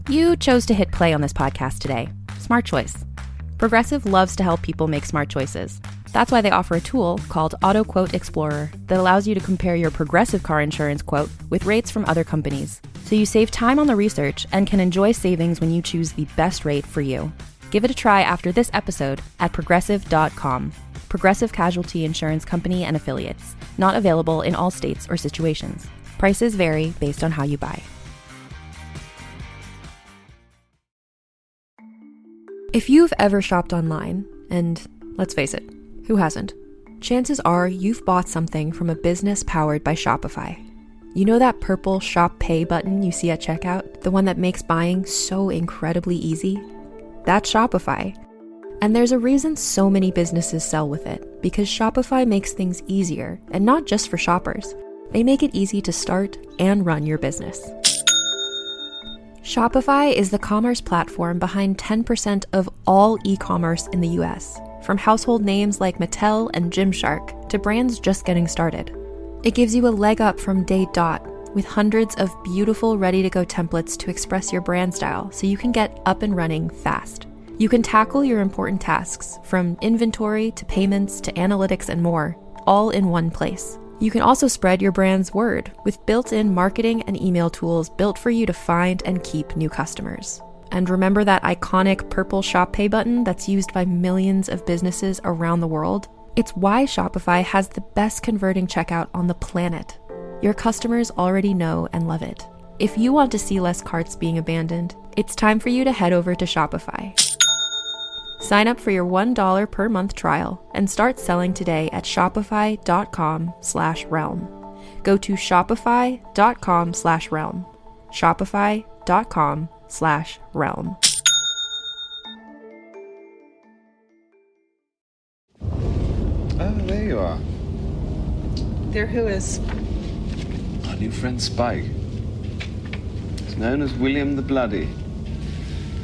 You chose to hit play on this podcast today. Smart choice. Progressive loves to help people make smart choices. That's why they offer a tool called Auto Quote Explorer that allows you to compare your Progressive car insurance quote with rates from other companies. So you save time on the research and can enjoy savings when you choose the best rate for you. Give it a try after this episode at Progressive.com. Progressive Casualty Insurance Company and Affiliates. Not available in all states or situations. Prices vary based on how you buy. If you've ever shopped online, and let's face it, who hasn't? Chances are you've bought something from a business powered by Shopify. You know that purple Shop Pay button you see at checkout? The one that makes buying so incredibly easy? That's Shopify. And there's a reason so many businesses sell with it, because Shopify makes things easier, and not just for shoppers. They make it easy to start and run your business. Shopify is the commerce platform behind 10% of all e-commerce in the US, from household names like Mattel and Gymshark to brands just getting started. It gives you a leg up from day dot, with hundreds of beautiful ready-to-go templates to express your brand style so you can get up and running fast. You can tackle your important tasks, from inventory to payments to analytics and more, all in one place. You can also spread your brand's word with built-in marketing and email tools built for you to find and keep new customers. And remember that iconic purple Shop Pay button that's used by millions of businesses around the world? It's why Shopify has the best converting checkout on the planet. Your customers already know and love it. If you want to see less carts being abandoned, it's time for you to head over to Shopify. Sign up for your $1 per month trial and start selling today at shopify.com/realm. Go to shopify.com/realm. Shopify.com/realm. Oh, there you are. There who is? Our new friend Spike. He's known as William the Bloody.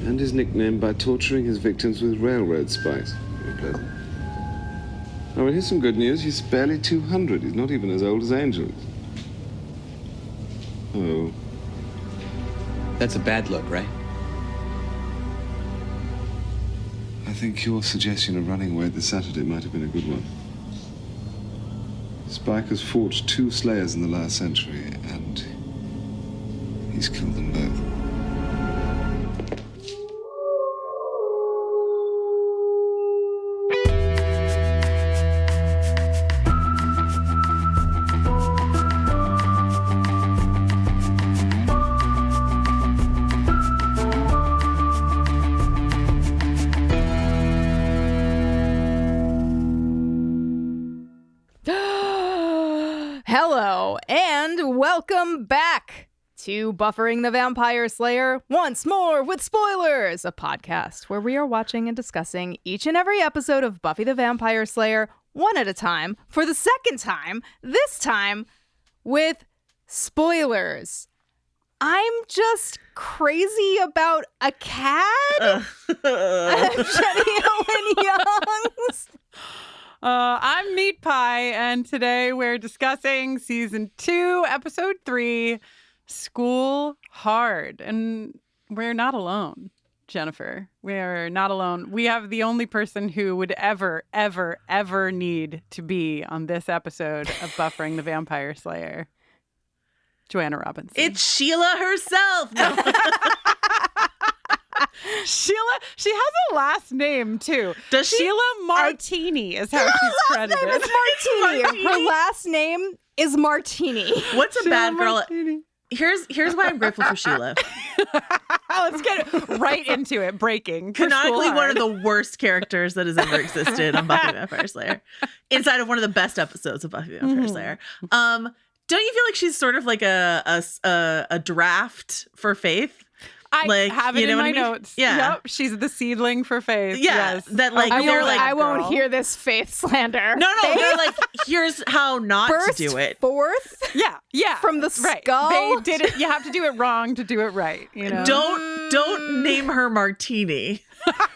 And is nicknamed by torturing his victims with railroad spikes. Very pleasant. Oh, well, here's some good news. He's barely 200. He's not even as old as Angel is. Oh. That's a bad look, right? I think your suggestion of running away this Saturday might have been a good one. Spike has fought 2 slayers in the last century, and he's killed them both. Hello, and welcome back to Buffering the Vampire Slayer once more with spoilers, a podcast where we are watching and discussing each and every episode of Buffy the Vampire Slayer one at a time for the second time, this time with spoilers. I'm just crazy about a cat. I'm Jenny Owen Youngs. I'm Meat Pie, and today we're discussing Season 2, Episode 3, School Hard. And we're not alone, Jennifer. We're not alone. We have the only person who would ever need to be on this episode of Buffering the Vampire Slayer. Joanna Robinson. It's Sheila herself. No. Sheila, she has a last name too. Does she? Sheila Martini is how she's credited. Her last name is Martini. Her last name is Martini. What's a Sheila bad girl? Martini. Here's why I'm grateful for Sheila. Let's get right into it. Breaking. For Canonically, School one of Hard. the worst characters that has ever existed on Buffy the Vampire Slayer. Inside of one of the best episodes of Buffy the Vampire Slayer. Don't you feel like she's sort of like a draft for Faith? I have it in my what I mean? notes. Yeah. Yep. She's the seedling for Faith. Yeah. Yes. That like they're like I won't hear this Faith slander. No, they're like, here's how not Burst to do it. forth Yeah. from the Right. skull. They did it. You have to do it wrong to do it right. You know? Don't name her Martini.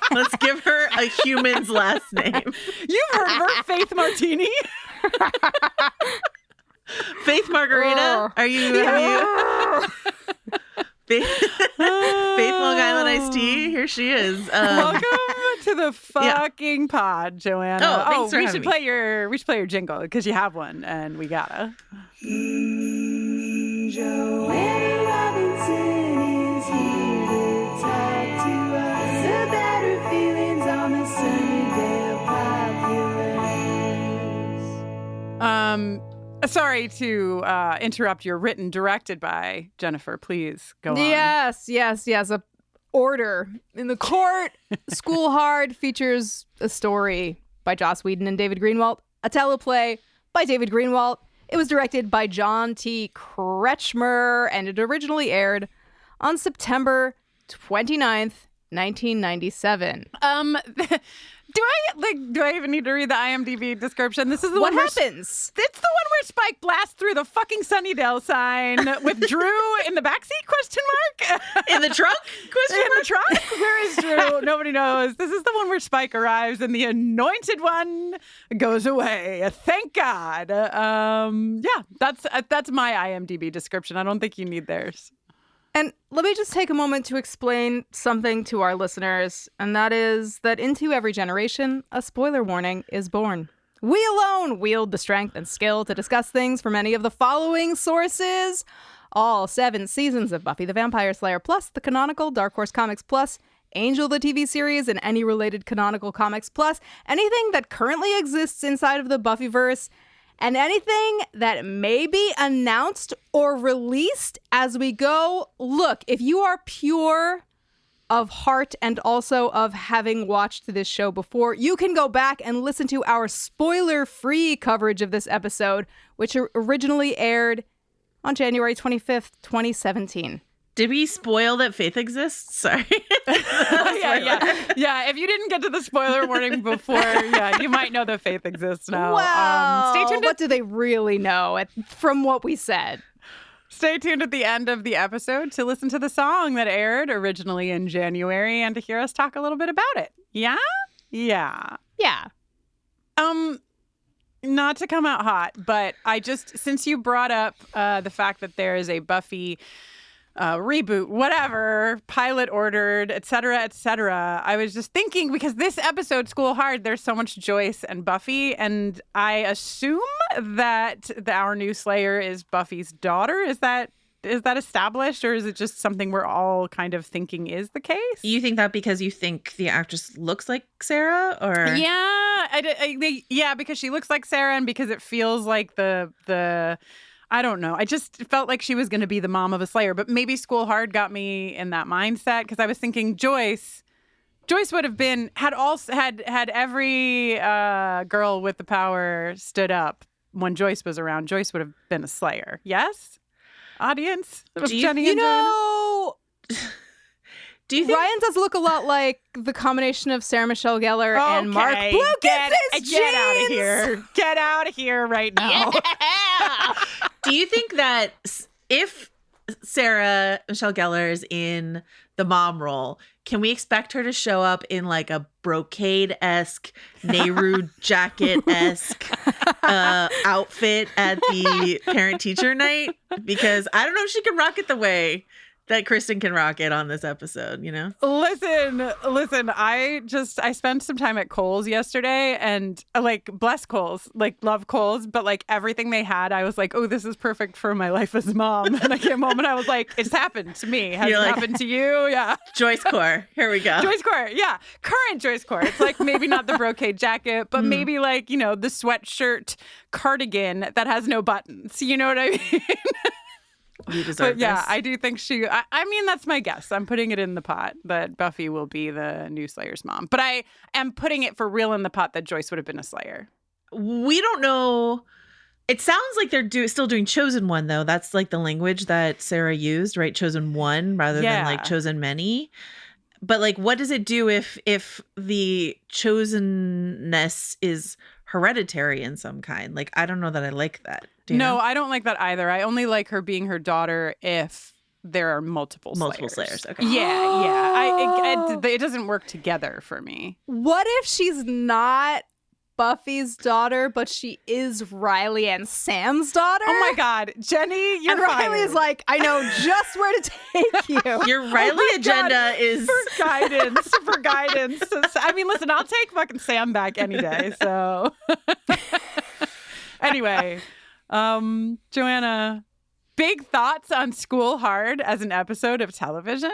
Let's give her a human's last name. You've heard of her, Faith Martini. Faith Margarita. Are you? Faith Christy. Here she is. Welcome to the fucking pod, Joanna. Oh, thanks for we having should play your jingle because you have one, and we gotta. Joanna Robinson is here to talk to us about her feelings on the Sunnydale populace. Sorry to interrupt your written, directed by Jennifer. Please go on. Yes. A order in the court. School Hard features a story by Joss Whedon and David Greenwalt, a teleplay by David Greenwalt. It was directed by John T. Kretschmer, and it originally aired on September 29th, 1997. Do I even need to read the IMDb description? This is the What one happens? It's the one where Spike blasts through the fucking Sunnydale sign with Drew in the backseat? Question mark. In the trunk? Question In mark? the trunk? Where is Drew? Nobody knows. This is the one where Spike arrives and the anointed one goes away. Thank God. Yeah, that's my IMDb description. I don't think you need theirs. And let me just take a moment to explain something to our listeners, and that is that into every generation, a spoiler warning is born. We alone wield the strength and skill to discuss things from any of the following sources. All 7 seasons of Buffy the Vampire Slayer, plus the canonical Dark Horse Comics, plus Angel the TV series and any related canonical comics, plus anything that currently exists inside of the Buffyverse, and anything that may be announced or released as we go. Look, if you are pure of heart and also of having watched this show before, you can go back and listen to our spoiler-free coverage of this episode, which originally aired on January 25th, 2017. Did we spoil that Faith exists? Sorry. Yeah. If you didn't get to the spoiler warning before, you might know that Faith exists now. Well, stay tuned. What do they really know from what we said? Stay tuned at the end of the episode to listen to the song that aired originally in January and to hear us talk a little bit about it. Yeah. Not to come out hot, but since you brought up the fact that there is a Buffy reboot, whatever, pilot ordered, etc., I was just thinking, because this episode, School Hard, there's so much Joyce and Buffy, and I assume that our new Slayer is Buffy's daughter. Is that established, or is it just something we're all kind of thinking is the case? You think that because you think the actress looks like Sarah, or because she looks like Sarah, and because it feels like the I don't know. I just felt like she was going to be the mom of a Slayer, but maybe School Hard got me in that mindset, because I was thinking Joyce would have been had every girl with the power stood up when Joyce was around. Joyce would have been a Slayer. Yes, audience. Do you think Ryan does look a lot like the combination of Sarah Michelle Gellar and Mark Blucas' Get out of jeans? here. Get out of here right now. Do you think that if Sarah Michelle Gellar is in the mom role, can we expect her to show up in like a brocade-esque, Nehru jacket-esque outfit at the parent-teacher night? Because I don't know if she can rock it the way that Kristin can rock it on this episode, you know? Listen, I spent some time at Kohl's yesterday, and bless Kohl's, love Kohl's, but everything they had, I was like, oh, this is perfect for my life as a mom. And I came home and I was like, it's happened to me. Has it happened to you? Yeah. Joyce Core. Here we go. Joyce Core. Yeah. Current Joyce Core. It's maybe not the brocade jacket, but maybe the sweatshirt cardigan that has no buttons. You know what I mean? You deserve this. I do think I mean, that's my guess. I'm putting it in the pot that Buffy will be the new Slayer's mom. But I am putting it for real in the pot that Joyce would have been a Slayer. We don't know. It sounds like they're still doing Chosen One, though. That's the language that Sarah used, right? Chosen One rather than Chosen Many. But what does it do if the chosenness is hereditary in some kind? I don't know that I like that. No, I don't like that either. I only like her being her daughter if there are multiple Slayers. Okay. Yeah. It doesn't work together for me. What if she's not Buffy's daughter, but she is Riley and Sam's daughter. Oh my God, Jenny, you're and Riley's like, I know just where to take you. Your Riley agenda is for guidance. For guidance. I mean, listen, I'll take fucking Sam back any day. So anyway, Joanna, big thoughts on School Hard as an episode of television?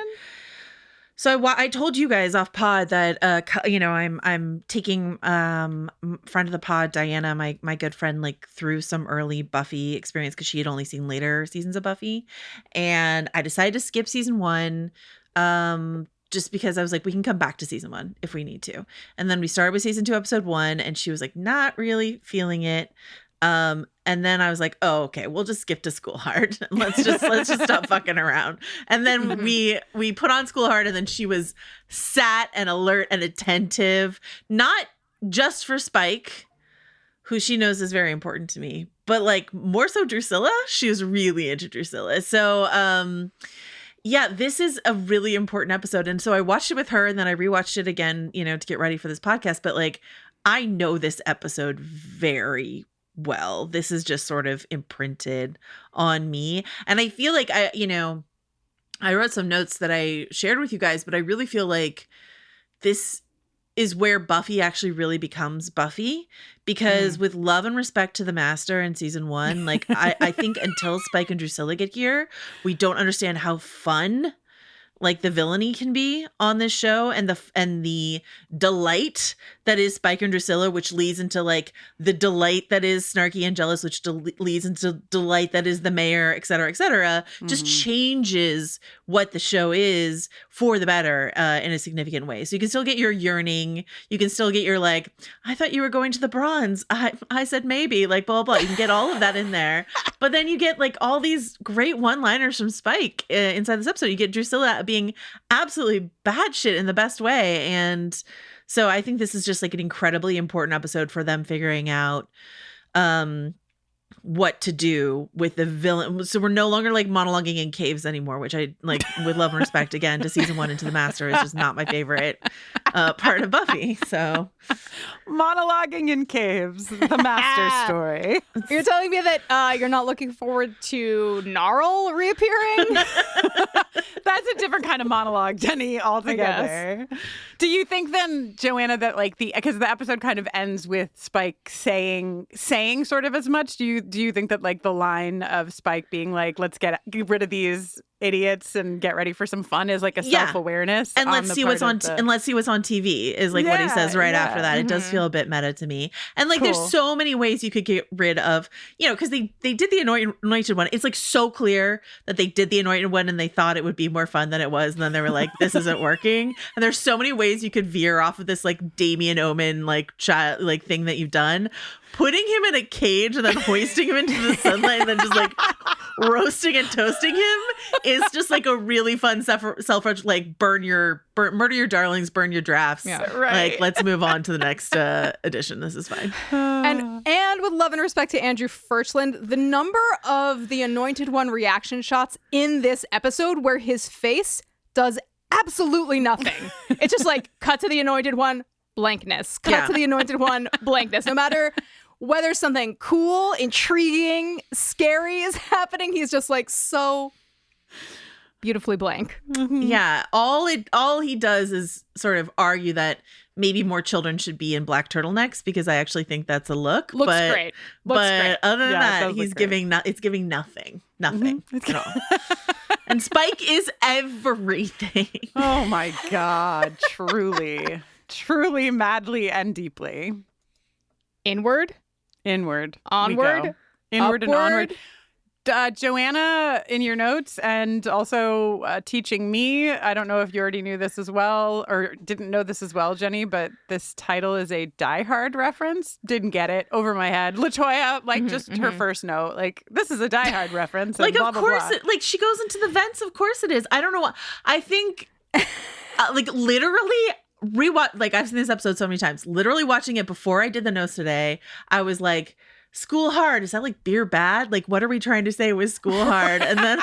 So I told you guys off pod that I'm taking friend of the pod Diana, my good friend, like through some early Buffy experience because she had only seen later seasons of Buffy, and I decided to skip season 1 just because I was like, we can come back to season 1 if we need to. And then we started with season 2 episode 1, and she was like not really feeling it. And then I was like, oh, okay, we'll just skip to School Hard. Let's just stop fucking around. And then we put on School Hard, and then she was sat and alert and attentive, not just for Spike, who she knows is very important to me, but like more so Drusilla. She was really into Drusilla. So yeah, this is a really important episode. And so I watched it with her, and then I rewatched it again, to get ready for this podcast. But like, I know this episode very well. This is just sort of imprinted on me. And I feel like I wrote some notes that I shared with you guys, but I really feel like this is where Buffy actually really becomes Buffy, because with love and respect to the Master in season 1, like I think until Spike and Drusilla get here, we don't understand how fun like the villainy can be on this show, and the delight that is Spike and Drusilla, which leads into like the delight that is Snarky and Jealous, which leads into delight that is the mayor, et cetera, just changes what the show is for the better in a significant way. So you can still get your yearning. You can still get your like, I thought you were going to the bronze. I said maybe, like blah, blah, blah. You can get all of that in there. But then you get like all these great one-liners from Spike inside this episode. You get Drusilla being absolutely batshit in the best way. And so I think this is just like an incredibly important episode for them figuring out what to do with the villain. So we're no longer like monologuing in caves anymore, which I like with love and respect again to season 1 into the Master is just not my favorite part of Buffy. So monologuing in caves, the Master story. You're telling me that you're not looking forward to Gnarl reappearing? That's a different kind of monologue, Jenny, altogether. Do you think then, Joanna, that like because the episode kind of ends with Spike saying sort of as much? Do you think that like the line of Spike being like, let's get rid of these idiots and get ready for some fun is like a self-awareness? And let's see what's on and let's see what's on TV is like what he says right after that. It does feel a bit meta to me. And like there's so many ways you could get rid of, because they did the anointed one. It's like so clear that they did the anointed one and they thought it would be more fun than it was, and then they were like, this isn't working. And there's so many ways you could veer off of this like Damien Omen like child like thing that you've done. Putting him in a cage and then hoisting him into the sunlight and then just like roasting and toasting him is just like a really fun self like murder your darlings, burn your drafts. Yeah, right. Like let's move on to the next edition. This is fine. And with love and respect to Andrew Furchland, the number of the Anointed One reaction shots in this episode where his face does absolutely nothing. It's just like cut to the Anointed One, blankness. Cut to the Anointed One, blankness. No matter whether something cool, intriguing, scary is happening, he's just like so beautifully blank. Yeah, all he does is sort of argue that maybe more children should be in black turtlenecks, because I actually think that's a look. Looks great. But other than that, he's giving nothing at all. And Spike is everything. Oh my God, truly, madly and deeply. Inward, onward, upward. And onward. Joanna, in your notes and also teaching me, I don't know if you already knew this as well or didn't know this as well, Jenny, but this title is a Die Hard reference. Didn't get it, over my head. LaToya, like just her first note, like this is a Die Hard reference. Like blah, of blah, course, blah. like she goes into the vents. Of course it is. I don't know what I think. Like literally. Rewatch, like I've seen this episode so many times. Literally watching it before I did the notes today, I was like, School Hard, is that like beer bad? Like what are we trying to say with School Hard? And then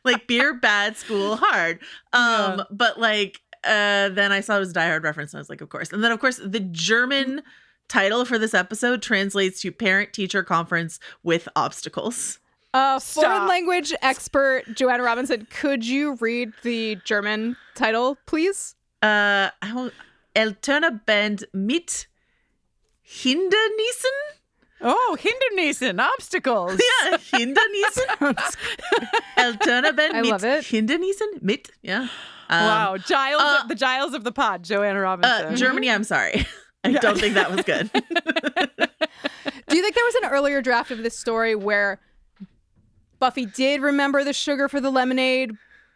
like beer bad, school hard. But like then I saw it was a Die Hard reference, and I was like, of course. And then, of course, the German title for this episode translates to Parent-Teacher Conference with Obstacles. Foreign language expert Joanna Robinson, could you read the German title, please? Elternaband mit Hindernissen? Oh, Hindernissen, obstacles. Yeah, Hindernissen. Elternaband I mit love it. Hindernissen? Mit, yeah. Wow, Giles, the Giles of the pod, Joanna Robinson. Germany, I'm sorry. I don't think that was good. Do you think there was an earlier draft of this story where Buffy did remember the sugar for the lemonade,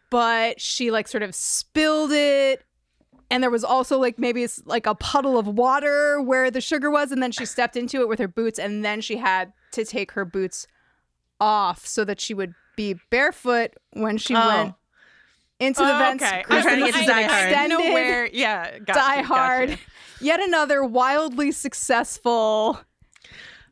but she like sort of spilled it, and there was also like maybe it's like a puddle of water where the sugar was, and then she stepped into it with her boots, and then she had to take her boots off so that she would be barefoot when she went into the vents. Okay. I'm trying to get to Die Hard. I know where. Yeah, Die Hard. Yet another wildly successful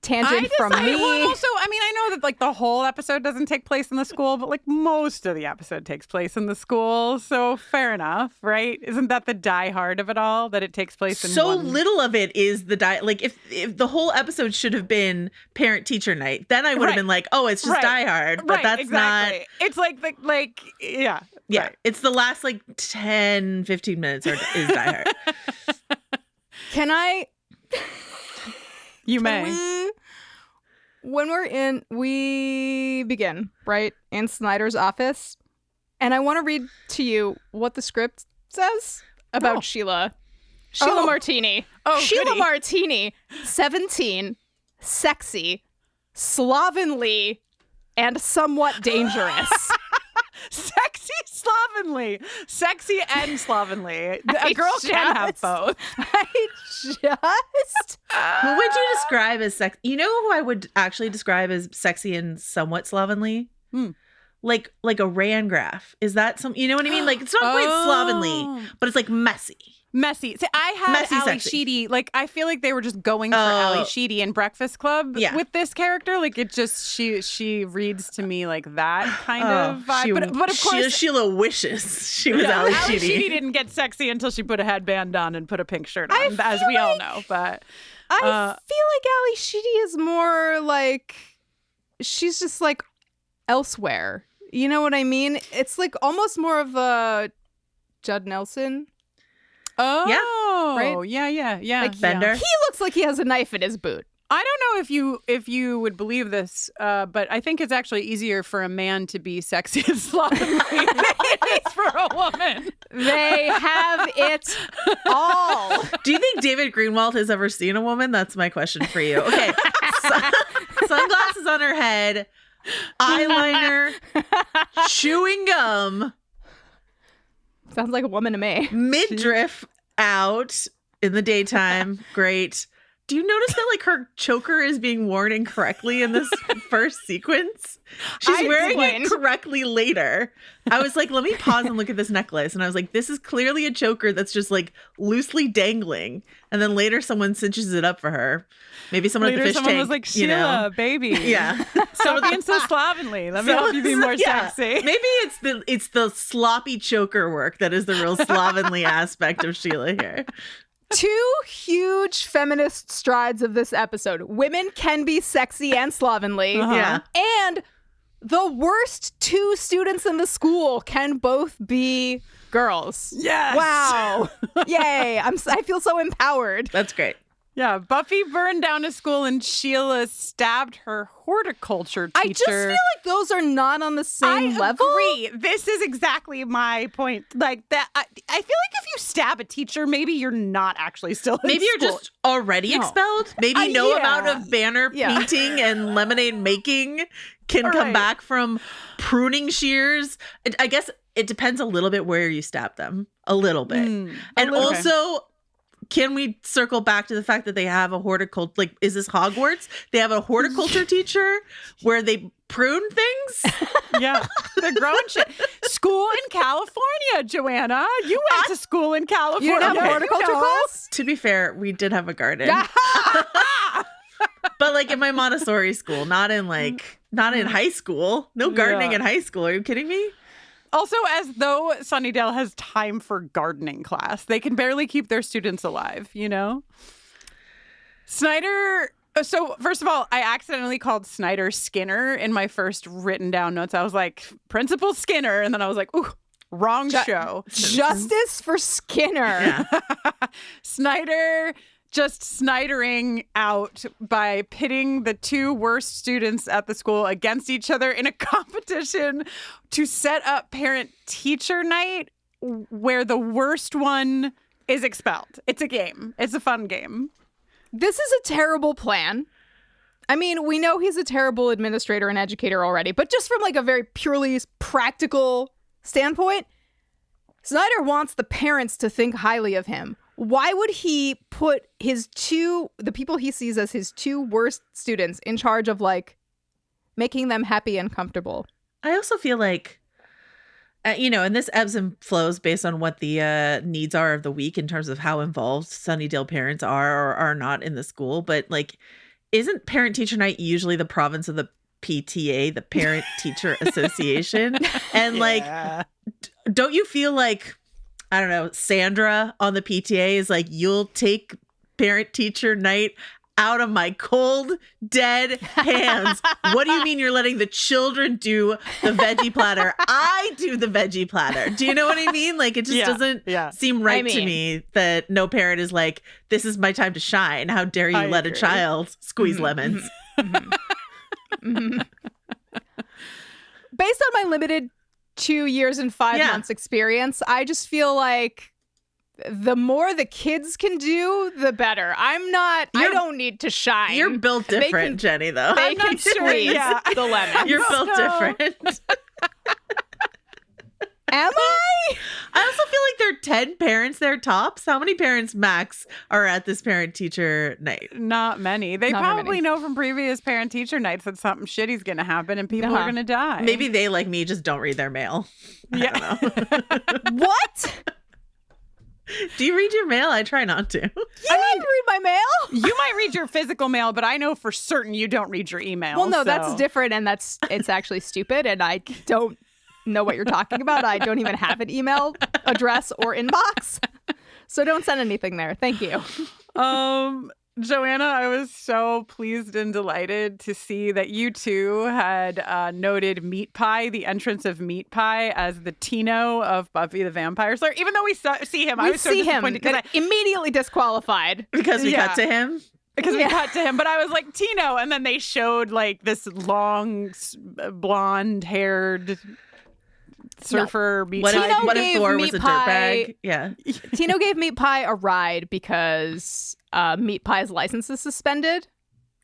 tangent from me. Well, also, I mean, I know that like the whole episode doesn't take place in the school, but like most of the episode takes place in the school. So fair enough, right? Isn't that the Die Hard of it all? That it takes place in so one... little of it is the like if the whole episode should have been Parent Teacher Night, then I would have been like, oh, it's just Die Hard, but that's exactly. not. It's like yeah. Right. It's the last like 10-15 minutes is Die Hard. Can I? You may. We begin, right, in Snyder's office. And I want to read to you what the script says about Sheila. Sheila Martini. Sheila goody. Martini, 17, sexy, slovenly, and somewhat dangerous. Sexy and slovenly. A girl can have both. I just... Who would you describe as sex? You know who I would actually describe as sexy and somewhat slovenly? Like a Rangraf. Is that some? You know what I mean? Like it's not quite slovenly, but it's like messy. Messy. See, I had Messy, Ali sexy. Sheedy. Like, I feel like they were just going for Ali Sheedy in Breakfast Club with this character. Like, it just she reads to me like that kind of vibe. But of course, Sheila wishes she was Ali Ali Sheedy. Sheedy didn't get sexy until she put a headband on and put a pink shirt on, as we all know. But I feel like Ali Sheedy is more like she's just like elsewhere. You know what I mean? It's like almost more of a Judd Nelson. Oh, right? Yeah. Like Bender. He looks like he has a knife in his boot. I don't know if you would believe this, but I think it's actually easier for a man to be sexy and slovenly than it is for a woman. They have it all. Do you think David Greenwald has ever seen a woman? That's my question for you. Okay. Sunglasses on her head, eyeliner, chewing gum. Sounds like a woman to me. Midriff out in the daytime. Great. Do you notice that like her choker is being worn incorrectly in this first sequence? She's wearing it correctly later. I was like, let me pause and look at this necklace. And I was like, this is clearly a choker that's just like loosely dangling. And then later someone cinches it up for her. Maybe someone at the fish someone tank. was like, Sheila, baby. Yeah. Stop being so slovenly. Let me help you be more sexy. Maybe it's the sloppy choker work that is the real slovenly aspect of Sheila here. Two huge feminist strides of this episode. Women can be sexy and slovenly. Yeah. And the worst two students in the school can both be girls. Yes. Wow. Yay. I feel so empowered. That's great. Yeah, Buffy burned down a school and Sheila stabbed her horticulture teacher. I just feel like those are not on the same level. I agree. This is exactly my point. Like that, I feel like if you stab a teacher, maybe you're not actually still in Maybe you're school. just already expelled. Maybe no yeah. amount of banner Yeah. painting and lemonade making can come back from pruning shears. I guess it depends a little bit where you stab them. A little bit. And also, can we circle back to the fact that they have a horticulture, like, is this Hogwarts? They have a horticulture teacher where they prune things? Yeah, they're growing shit. School in California, Joanna. You went to school in California. You didn't have a horticulture class? To be fair, we did have a garden. But like in my Montessori school, not in high school. No gardening in high school. Are you kidding me? Also, as though Sunnydale has time for gardening class. They can barely keep their students alive, you know? Snyder... So, first of all, I accidentally called Snyder Skinner in my first written down notes. I was like, Principal Skinner. And then I was like, ooh, wrong show. Justice for Skinner. Yeah. Snyder just snidering out by pitting the two worst students at the school against each other in a competition to set up parent-teacher night where the worst one is expelled. It's a game. It's a fun game. This is a terrible plan. I mean, we know he's a terrible administrator and educator already, but just from like a very purely practical standpoint, Snyder wants the parents to think highly of him. Why would he put the people he sees as his two worst students in charge of like making them happy and comfortable? I also feel like, and this ebbs and flows based on what the needs are of the week in terms of how involved Sunnydale parents are or are not in the school. But like, isn't parent teacher night usually the province of the PTA, the Parent Teacher Association? And like, don't you feel like, I don't know, Sandra on the PTA is like, you'll take parent teacher night out of my cold, dead hands. What do you mean you're letting the children do the veggie platter? I do the veggie platter. Do you know what I mean? Like, it just doesn't seem right to me that no parent is like, this is my time to shine. How dare you let a child squeeze lemons? Based on my limited 2 years and 5 months experience, I just feel like the more the kids can do, the better. I don't need to shine. You're built different, Jenny, though. They can squeeze the lemon. You're built different. Am I? I also feel like there are 10 parents there tops. How many parents max are at this parent-teacher night? Not many. They Not probably many. know from previous parent-teacher nights that something shitty's going to happen and people are going to die. Maybe they, like me, just don't read their mail. I don't know. What? Do you read your mail? I try not to. I mean, read my mail? You might read your physical mail, but I know for certain you don't read your email. Well, no, that's different, and it's actually stupid, and I don't know what you're talking about. I don't even have an email address or inbox, so don't send anything there. Thank you. Joanna, I was so pleased and delighted to see that you two had noted Meat Pie, the entrance of Meat Pie, as the Tino of Buffy the Vampire Slayer. Even though we see him, I was so disappointed because immediately disqualified because we cut to him. Because we cut to him, but I was like, Tino, and then they showed like this long, blonde-haired surfer Meat Pie. What if Thor was a dirtbag? Yeah. Tino gave Meat Pie a ride because Meat Pie's license is suspended.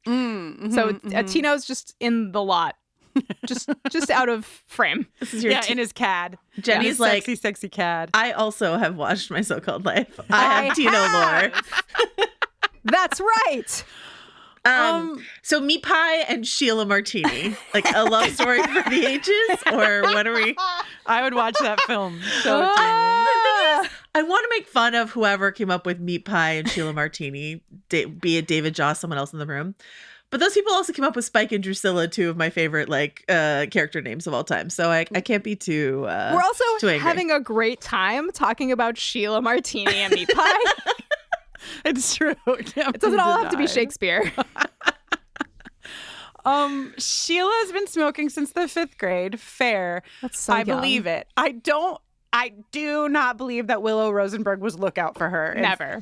So Tino's just in the lot, just out of frame. This is your in his CAD. Jenny's like, sexy CAD. I also have watched My So-Called Life. I have Tino lore. That's right. So Meat Pie and Sheila Martini, like a love story for the ages, or what are we? I would watch that film. So The thing is, I want to make fun of whoever came up with Meat Pie and Sheila Martini, be it David Joss, someone else in the room. But those people also came up with Spike and Drusilla, two of my favorite character names of all time. So I can't be too. We're also too angry. having a great time talking about Sheila Martini and Meat Pie. It's true. It doesn't all have to be Shakespeare. Sheila's been smoking since the 5th grade. Fair. That's so I young. believe it. I do not believe that Willow Rosenberg was lookout for her. Never.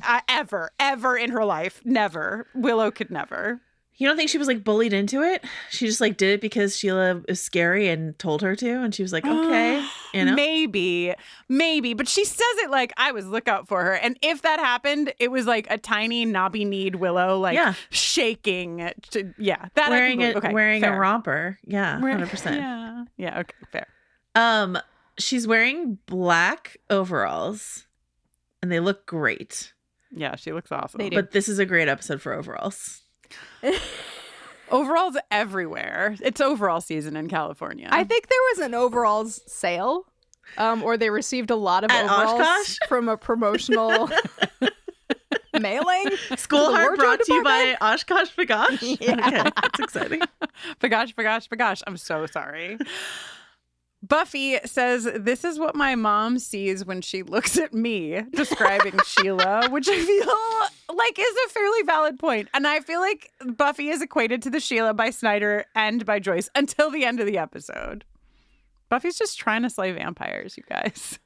Ever in her life. Never. Willow could never. You don't think she was like bullied into it? She just like did it because Sheila is scary and told her to, and she was like, okay, you know? Maybe, but she says it like I was lookout for her, and if that happened, it was like a tiny knobby-kneed Willow, like shaking. That wearing fair. a romper, 100%. Yeah, okay, fair. She's wearing black overalls, and they look great. Yeah, she looks awesome. They do. But this is a great episode for overalls. Overalls everywhere. It's overall season in California. I think there was an overalls sale, or they received a lot of At overalls Oshkosh? from a promotional mailing. School The Heart wardrobe brought to you by department? Oshkosh Bagosh. Yeah. Okay, that's exciting. Bagosh. I'm so sorry. Buffy says, "This is what my mom sees when she looks at me," describing Sheila, which I feel like is a fairly valid point. And I feel like Buffy is equated to the Sheila by Snyder and by Joyce until the end of the episode. Buffy's just trying to slay vampires, you guys.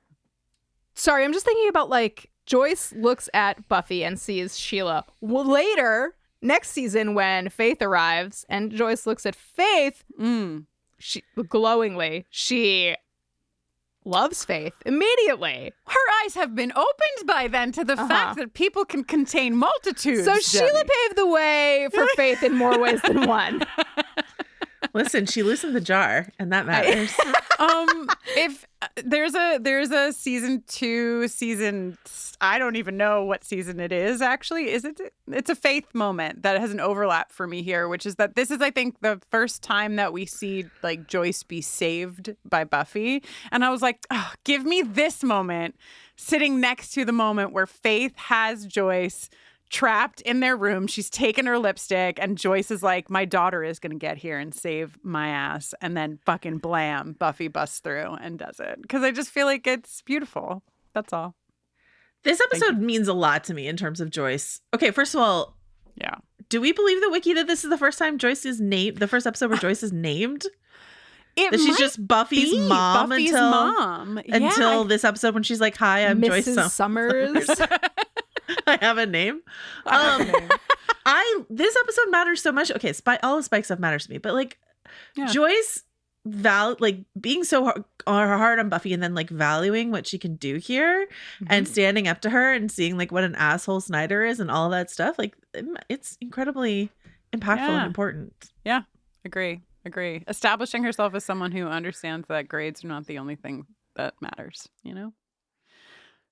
Sorry, I'm just thinking about, like, Joyce looks at Buffy and sees Sheila. Well, later, next season, when Faith arrives and Joyce looks at Faith, she glowingly, she loves Faith immediately. Her eyes have been opened by then to the fact that people can contain multitudes. So Jenny. Sheila paved the way for Faith in more ways than one. Listen, she loosened the jar, and that matters. If there's a season 2, I don't even know what season it is actually. It's a Faith moment that has an overlap for me here, which is that this is, I think, the first time that we see like Joyce be saved by Buffy. And I was like, oh, give me this moment sitting next to the moment where Faith has Joyce trapped in their room. She's taken her lipstick and Joyce is like, my daughter is going to get here and save my ass. And then fucking blam, Buffy busts through and does it. Because I just feel like it's beautiful. That's all. This episode means a lot to me in terms of Joyce. Okay, first of all, yeah. Do we believe the wiki that this is the first time Joyce is named, the first episode where Joyce is named? That she's just Buffy's mom until this episode when she's like, hi, I'm Mrs. Joyce Summers. I have a name. This episode matters so much. Okay, all the Spike stuff matters to me, but like Joyce being so hard on Buffy and then like valuing what she can do here and standing up to her and seeing like what an asshole Snyder is and all that stuff. Like it's incredibly impactful and important. Yeah, agree. Establishing herself as someone who understands that grades are not the only thing that matters, you know?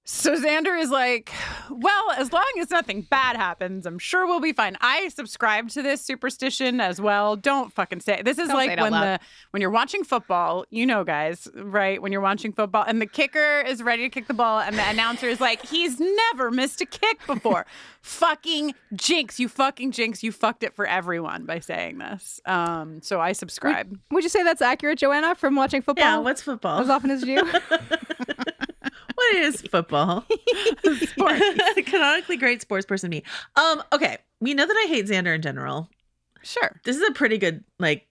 So Xander is like, well, as long as nothing bad happens, I'm sure we'll be fine. I subscribe to this superstition as well. Don't fucking say it. This is like when you're watching football, you know, guys, right? When you're watching football and the kicker is ready to kick the ball and the announcer is like, he's never missed a kick before. Fucking jinx. You fucking jinx. You fucked it for everyone by saying this. So I subscribe. Would you say that's accurate, Joanna, from watching football? Yeah, what's football? As often as you? What is football? Canonically great sports person me. Okay. We know that I hate Xander in general. Sure. This is a pretty good like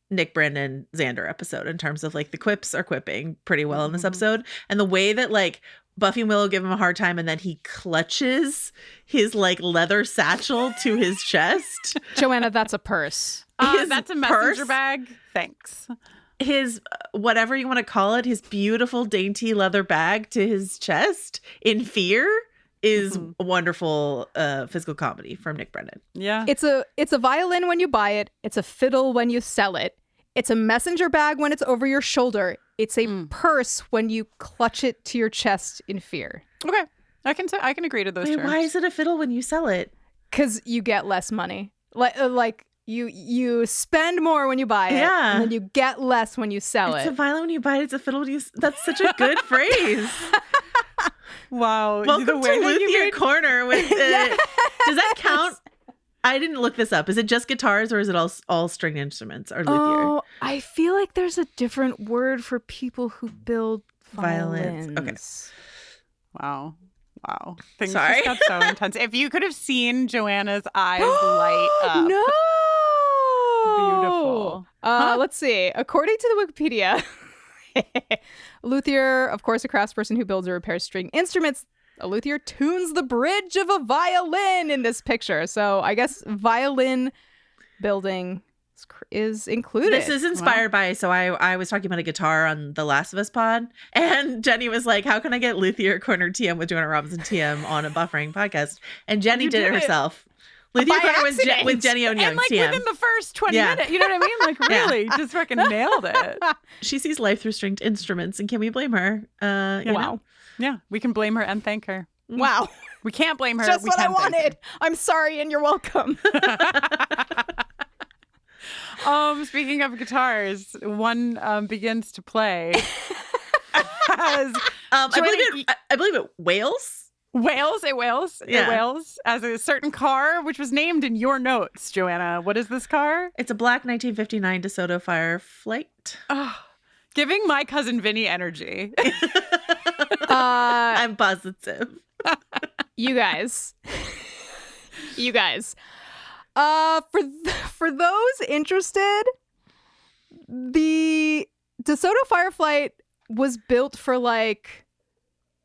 Nick Brandon Xander episode in terms of like the quips are quipping pretty well in this episode. And the way that like Buffy and Willow give him a hard time and then he clutches his like leather satchel to his chest. Joanna, that's a purse. That's a messenger bag. Thanks. His whatever you want to call it, his beautiful dainty leather bag to his chest in fear is a wonderful physical comedy from Nick Brennan. Yeah. It's a violin when you buy it. It's a fiddle when you sell it. It's a messenger bag when it's over your shoulder. It's a purse when you clutch it to your chest in fear. Okay. I can agree to those terms. Why is it a fiddle when you sell it? Because you get less money. Like you spend more when you buy it, and then you get less when you sell it. It's a violin when you buy it. It's a fiddle when you. That's such a good phrase. Wow. Welcome to Luthier Corner. With does that count? I didn't look this up. Is it just guitars or is it all stringed instruments or luthier? Oh, I feel like there's a different word for people who build violins. Okay. Wow. Things Sorry. just got so intense. If you could have seen Joanna's eyes light up. No. Beautiful. Let's see. According to the Wikipedia, luthier, of course, a craftsperson who builds or repairs string instruments. A luthier tunes the bridge of a violin in this picture. So I guess violin building is included. This is inspired by, so I was talking about a guitar on the Last of Us pod, and Jenny was like, how can I get Luthier Corner TM with Joanna Robinson TM on a buffering podcast? And Jenny did it herself. Luthier Corner was with Jenny Owen Young and like TM. within the first 20 minutes, you know what I mean? Like really, just fucking nailed it. She sees life through stringed instruments, and can we blame her? Wow. Yeah, we can blame her and thank her. Wow. We can't blame her. Just we what I can thank her. wanted. I'm sorry and you're welcome. Speaking of guitars, one begins to play. I believe it wails. It wails as a certain car, which was named in your notes, Joanna. What is this car? It's a black 1959 DeSoto Fireflight. Oh, Giving my cousin Vinny energy. I'm positive. You guys. For those interested, the DeSoto Fireflight was built for like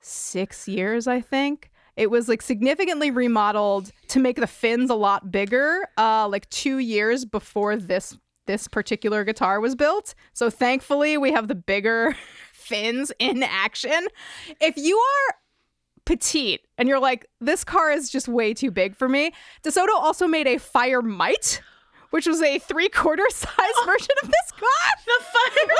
6 years, I think. It was like significantly remodeled to make the fins a lot bigger, like 2 years before this particular guitar was built. So thankfully we have the bigger fins in action. If you are petite and you're like, this car is just way too big for me, DeSoto also made a Fire Mite, which was a 3/4 size version of this car. The Fire Mite.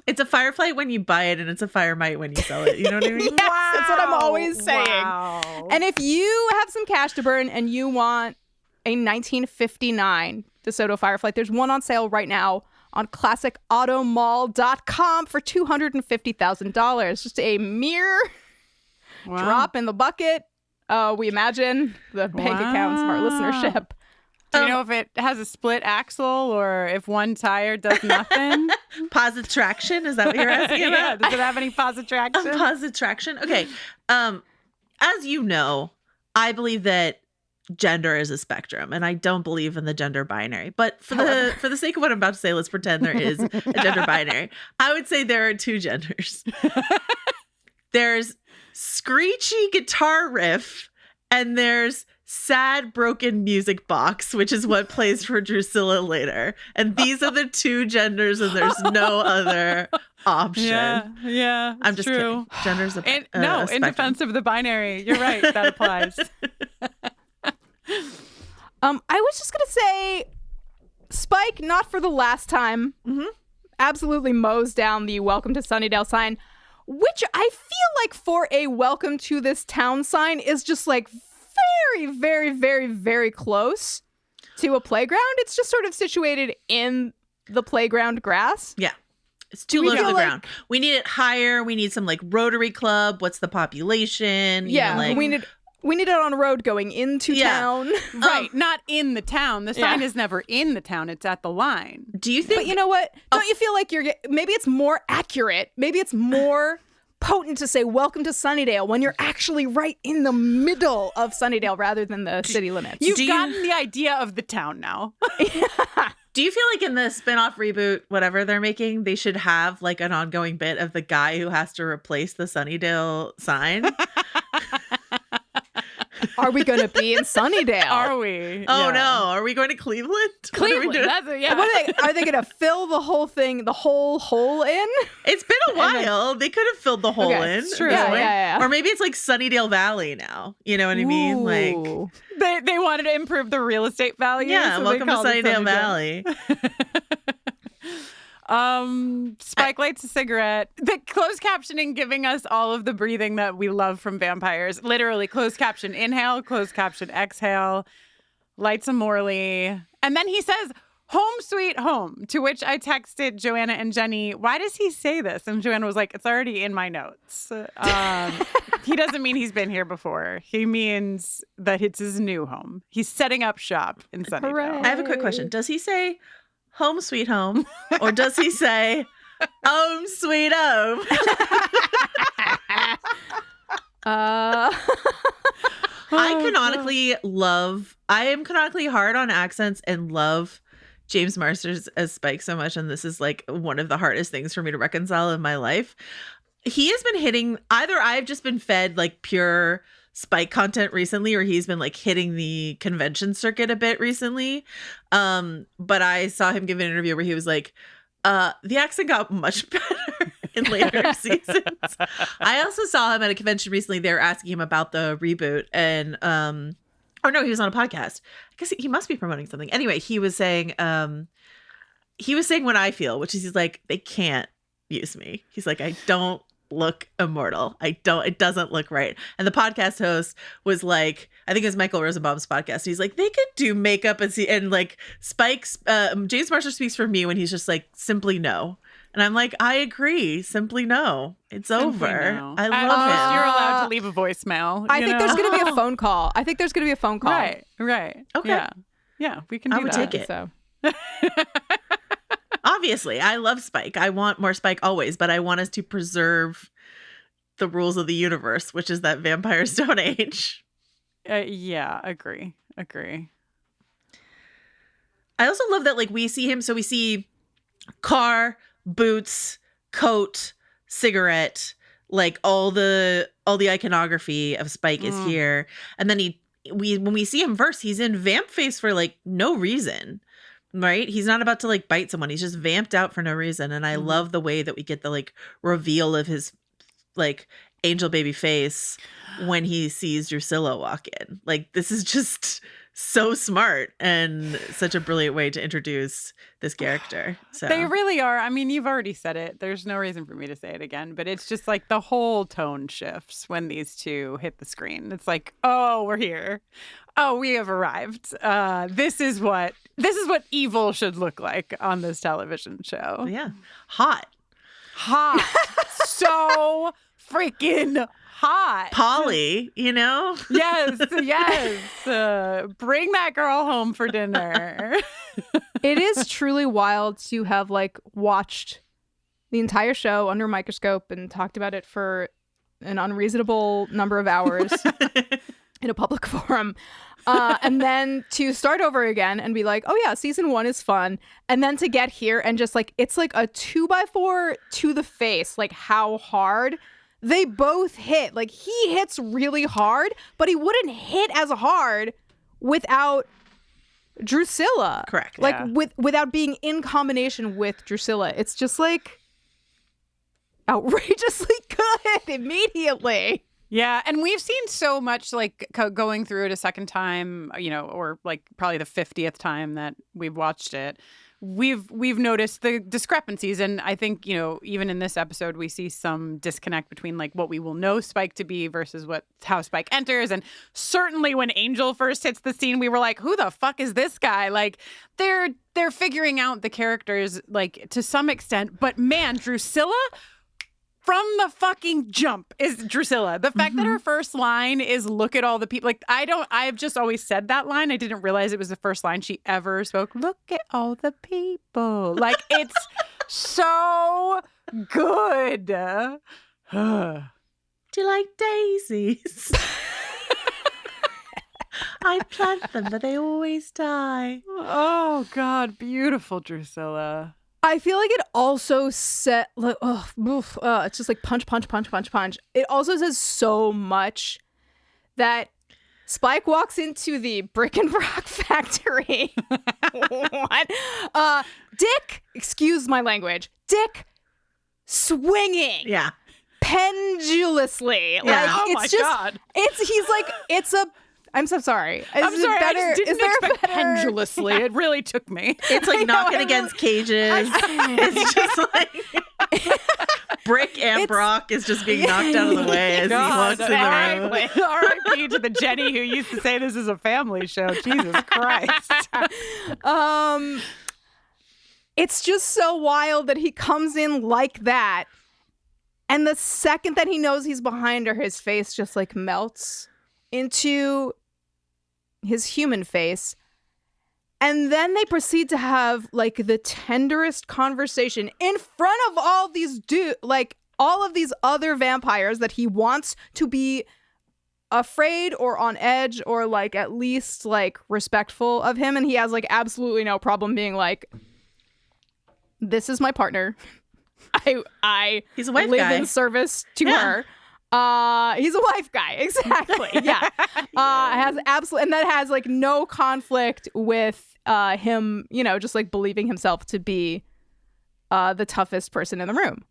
It's a Fireflight when you buy it, and it's a Fire Mite when you sell it. You know what I mean? Yes, that's what I'm always saying. Wow. And if you have some cash to burn and you want a 1959 DeSoto Fireflight, there's one on sale right now on classicautomall.com for $250,000. Just a mere drop in the bucket. We imagine the bank accounts of our listenership. Do you know if it has a split axle or if one tire does nothing? Positive traction? Is that what you're asking about? Yeah. Does it have any positive traction? Positive traction? Okay. As you know, I believe that gender is a spectrum, and I don't believe in the gender binary. But for the sake of what I'm about to say, let's pretend there is a gender binary. I would say there are two genders. There's screechy guitar riff, and there's sad broken music box, which is what plays for Drusilla later. And these are the two genders, and there's no other option. Yeah. I'm just true. kidding. Gender's a In spectrum. defense of the binary, you're right. That applies. I was just gonna say, Spike, not for the last time, absolutely mows down the "Welcome to Sunnydale" sign, which I feel like for a "Welcome to this town" sign is just like very, very, very, very close to a playground. It's just sort of situated in the playground grass. Yeah. It's too we low to feel the like- ground. We need it higher. We need some like Rotary Club. What's the population? You Yeah, know, like, we need it on a road going into town. Right. Not in the town. The sign is never in the town. It's at the line. do you think But you know what? Don't you feel like maybe it's more accurate? Maybe it's more potent to say "Welcome to Sunnydale" when you're actually right in the middle of Sunnydale rather than the city limits. You've gotten the idea of the town now. do you feel like in the spin-off reboot, whatever they're making, they should have like an ongoing bit of the guy who has to replace the Sunnydale sign? Are we going to be in Sunnydale? Are we? Oh Yeah. no. Are we going to Cleveland? What are we doing? That's it, yeah. Are they going to fill the whole thing, the whole hole in? It's been a while. They could have filled the hole Okay, in. it's true. this Yeah, way. yeah. Or maybe it's like Sunnydale Valley now. You know what I mean? Like, Ooh. They wanted to improve the real estate value. yeah, so they welcome to called it Sunnydale Valley. Spike lights a cigarette. The closed captioning giving us all of the breathing that we love from vampires. Literally, closed caption inhale, closed caption exhale, lights a Morley. And then he says, "Home sweet home," to which I texted Joanna and Jenny, "Why does he say this?" And Joanna was like, "It's already in my notes." He doesn't mean he's been here before. He means that it's his new home. He's setting up shop in Sunnydale. Hooray. I have a quick question. Does he say "home sweet home," or does he say "home sweet home"? I am canonically hard on accents and love James Marsters as Spike so much, and this is like one of the hardest things for me to reconcile in my life. He has been hitting, either I've just been fed like pure Spike content recently, or he's been like hitting the convention circuit a bit recently. But I saw him give an interview where he was like, the accent got much better in later seasons. I also saw him at a convention recently. They were asking him about the reboot, and or no, he was on a podcast. I guess he must be promoting something. Anyway, he was saying what I feel, which is he's like, they can't use me. He's like, I don't look immortal. It doesn't look right. And the podcast host was like, I think it was Michael Rosenbaum's podcast. He's like, they could do makeup and like Spike's, James Marshall speaks for me when he's just like, simply no. And I'm like, I agree. Simply no. It's over. No. I At love least it. you're allowed to leave a voicemail. I think there's going to be a phone call. Right. Okay. Yeah, we can do I would that. take it. So Obviously, I love Spike. I want more Spike always, but I want us to preserve the rules of the universe, which is that vampires don't age. Yeah, agree. I also love that, like, we see him. So we see car, boots, coat, cigarette, like all the iconography of Spike is here. And then when we see him first, he's in vamp face for like no reason, right? He's not about to like bite someone. He's just vamped out for no reason. And I love the way that we get the like reveal of his like angel baby face when he sees Drusilla walk in. Like, this is just so smart and such a brilliant way to introduce this character. So They really are. I mean, you've already said it. There's no reason for me to say it again, but it's just like the whole tone shifts when these two hit the screen. It's like, oh, we're here. Oh, we have arrived. This is what evil should look like on this television show. yeah, hot. So freaking hot. Polly, you know? Yes. Bring that girl home for dinner. It is truly wild to have like watched the entire show under a microscope and talked about it for an unreasonable number of hours in a public forum. And then to start over again and be like, oh yeah, season 1 is fun. And then to get here and just like, it's like a 2x4 to the face, like how hard they both hit. Like, he hits really hard, but he wouldn't hit as hard without Drusilla. Correct. Like, Yeah. without being in combination with Drusilla. It's just like outrageously good immediately. Yeah, and we've seen so much like going through it a second time, you know, or like probably the 50th time that we've watched it. We've noticed the discrepancies, and I think, you know, even in this episode we see some disconnect between like what we will know Spike to be versus how Spike enters. And certainly when Angel first hits the scene, we were like, who the fuck is this guy? Like, they're figuring out the characters like to some extent, but man, Drusilla from the fucking jump is Drusilla. The fact that her first line is "look at all the people." Like, I've just always said that line. I didn't realize it was the first line she ever spoke. Look at all the people. Like, it's so good. Do you like daisies? I plant them, but they always die. Oh God, beautiful Drusilla. I feel like it also set like it's just like punch. It also says so much that Spike walks into the brick and brock factory. What? Dick, excuse my language. Dick swinging. Yeah. Pendulously. Yeah. Like, Oh it's my just, God. He's like, it's a. I'm so sorry. I'm sorry, I just didn't expect better? pendulously. It really took me. It's like I know, knocking I against cages. It's just like Brick and Brock is just being knocked out of the way as he walks in the room. R.I.P. to the Jenny who used to say this is a family show. Jesus Christ. It's just so wild that he comes in like that, and the second that he knows he's behind her, his face just like melts into his human face. And then they proceed to have like the tenderest conversation in front of all these all of these other vampires that he wants to be afraid or on edge or like at least like respectful of him. And he has like absolutely no problem being like, this is my partner. I He's a wife live guy. in service to Yeah. her. He's a wife guy. Exactly. Yeah. Has absolute, and that has like no conflict with him, you know, just like believing himself to be the toughest person in the room.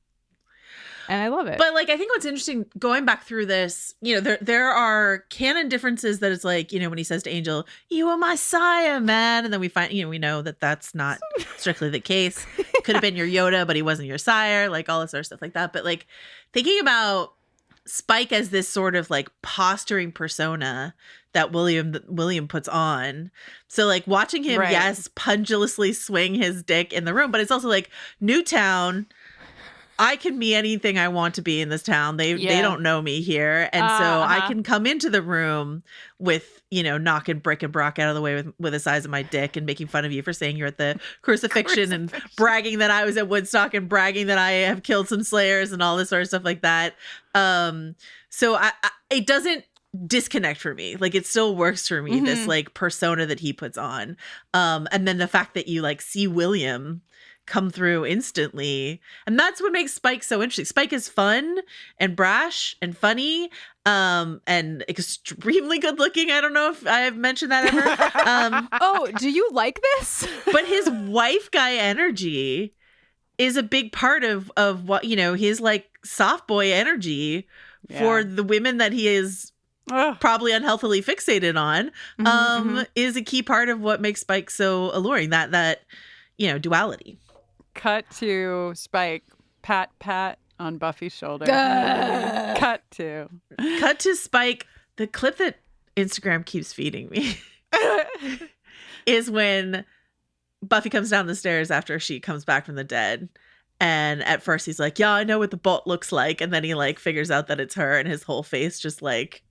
And I love it. But like, I think what's interesting going back through this, you know, there are canon differences that it's like, you know, when he says to Angel, "You are my sire, man," and then we find, you know, we know that that's not strictly the case. Could have been your Yoda, but he wasn't your sire. Like all this other stuff like that. But like thinking about Spike as this sort of like posturing persona that William puts on. So like watching him, Right. yes, pundulously swing his dick in the room, but it's also like Newtown. I can be anything I want to be in this town. They don't know me here. And so I can come into the room with, knocking Brick and Brock out of the way with the size of my dick and making fun of you for saying you're at the crucifixion and bragging that I was at Woodstock and bragging that I have killed some Slayers and all this sort of stuff like that. So it doesn't disconnect for me. Like, it still works for me, this like persona that he puts on. And then the fact that you like see William come through instantly, and that's what makes Spike so interesting. Spike is fun and brash and funny, and extremely good looking. I don't know if I have mentioned that ever. Oh, do you like this? But his wife guy energy is a big part of what, his like soft boy energy for the women that he is probably unhealthily fixated on, is a key part of what makes Spike so alluring. That duality. Cut to Spike, pat on Buffy's shoulder. Cut to Spike. The clip that Instagram keeps feeding me is when Buffy comes down the stairs after she comes back from the dead. And at first he's like, yeah, I know what the bolt looks like. And then he like figures out that it's her, and his whole face just like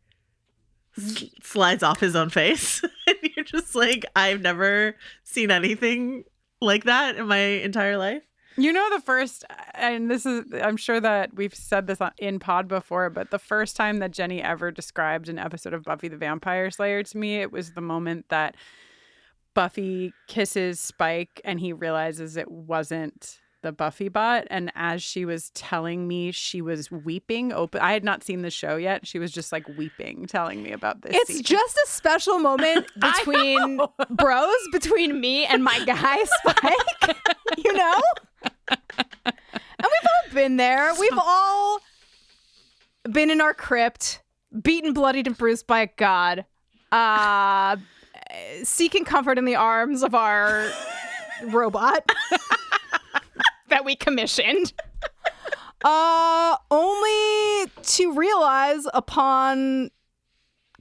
slides off his own face. And you're just like, I've never seen anything like that in my entire life. The first, and this is, I'm sure that we've said this in pod before, but the first time that Jenny ever described an episode of Buffy the Vampire Slayer to me, it was the moment that Buffy kisses Spike and he realizes it wasn't the Buffy bot. And as she was telling me, she was weeping. I had not seen the show yet. She was just like weeping, telling me about this. It's just a special moment between bros, between me and my guy Spike. And we've all been there. We've all been in our crypt, beaten, bloodied, and bruised by a god, seeking comfort in the arms of our robot that we commissioned, only to realize upon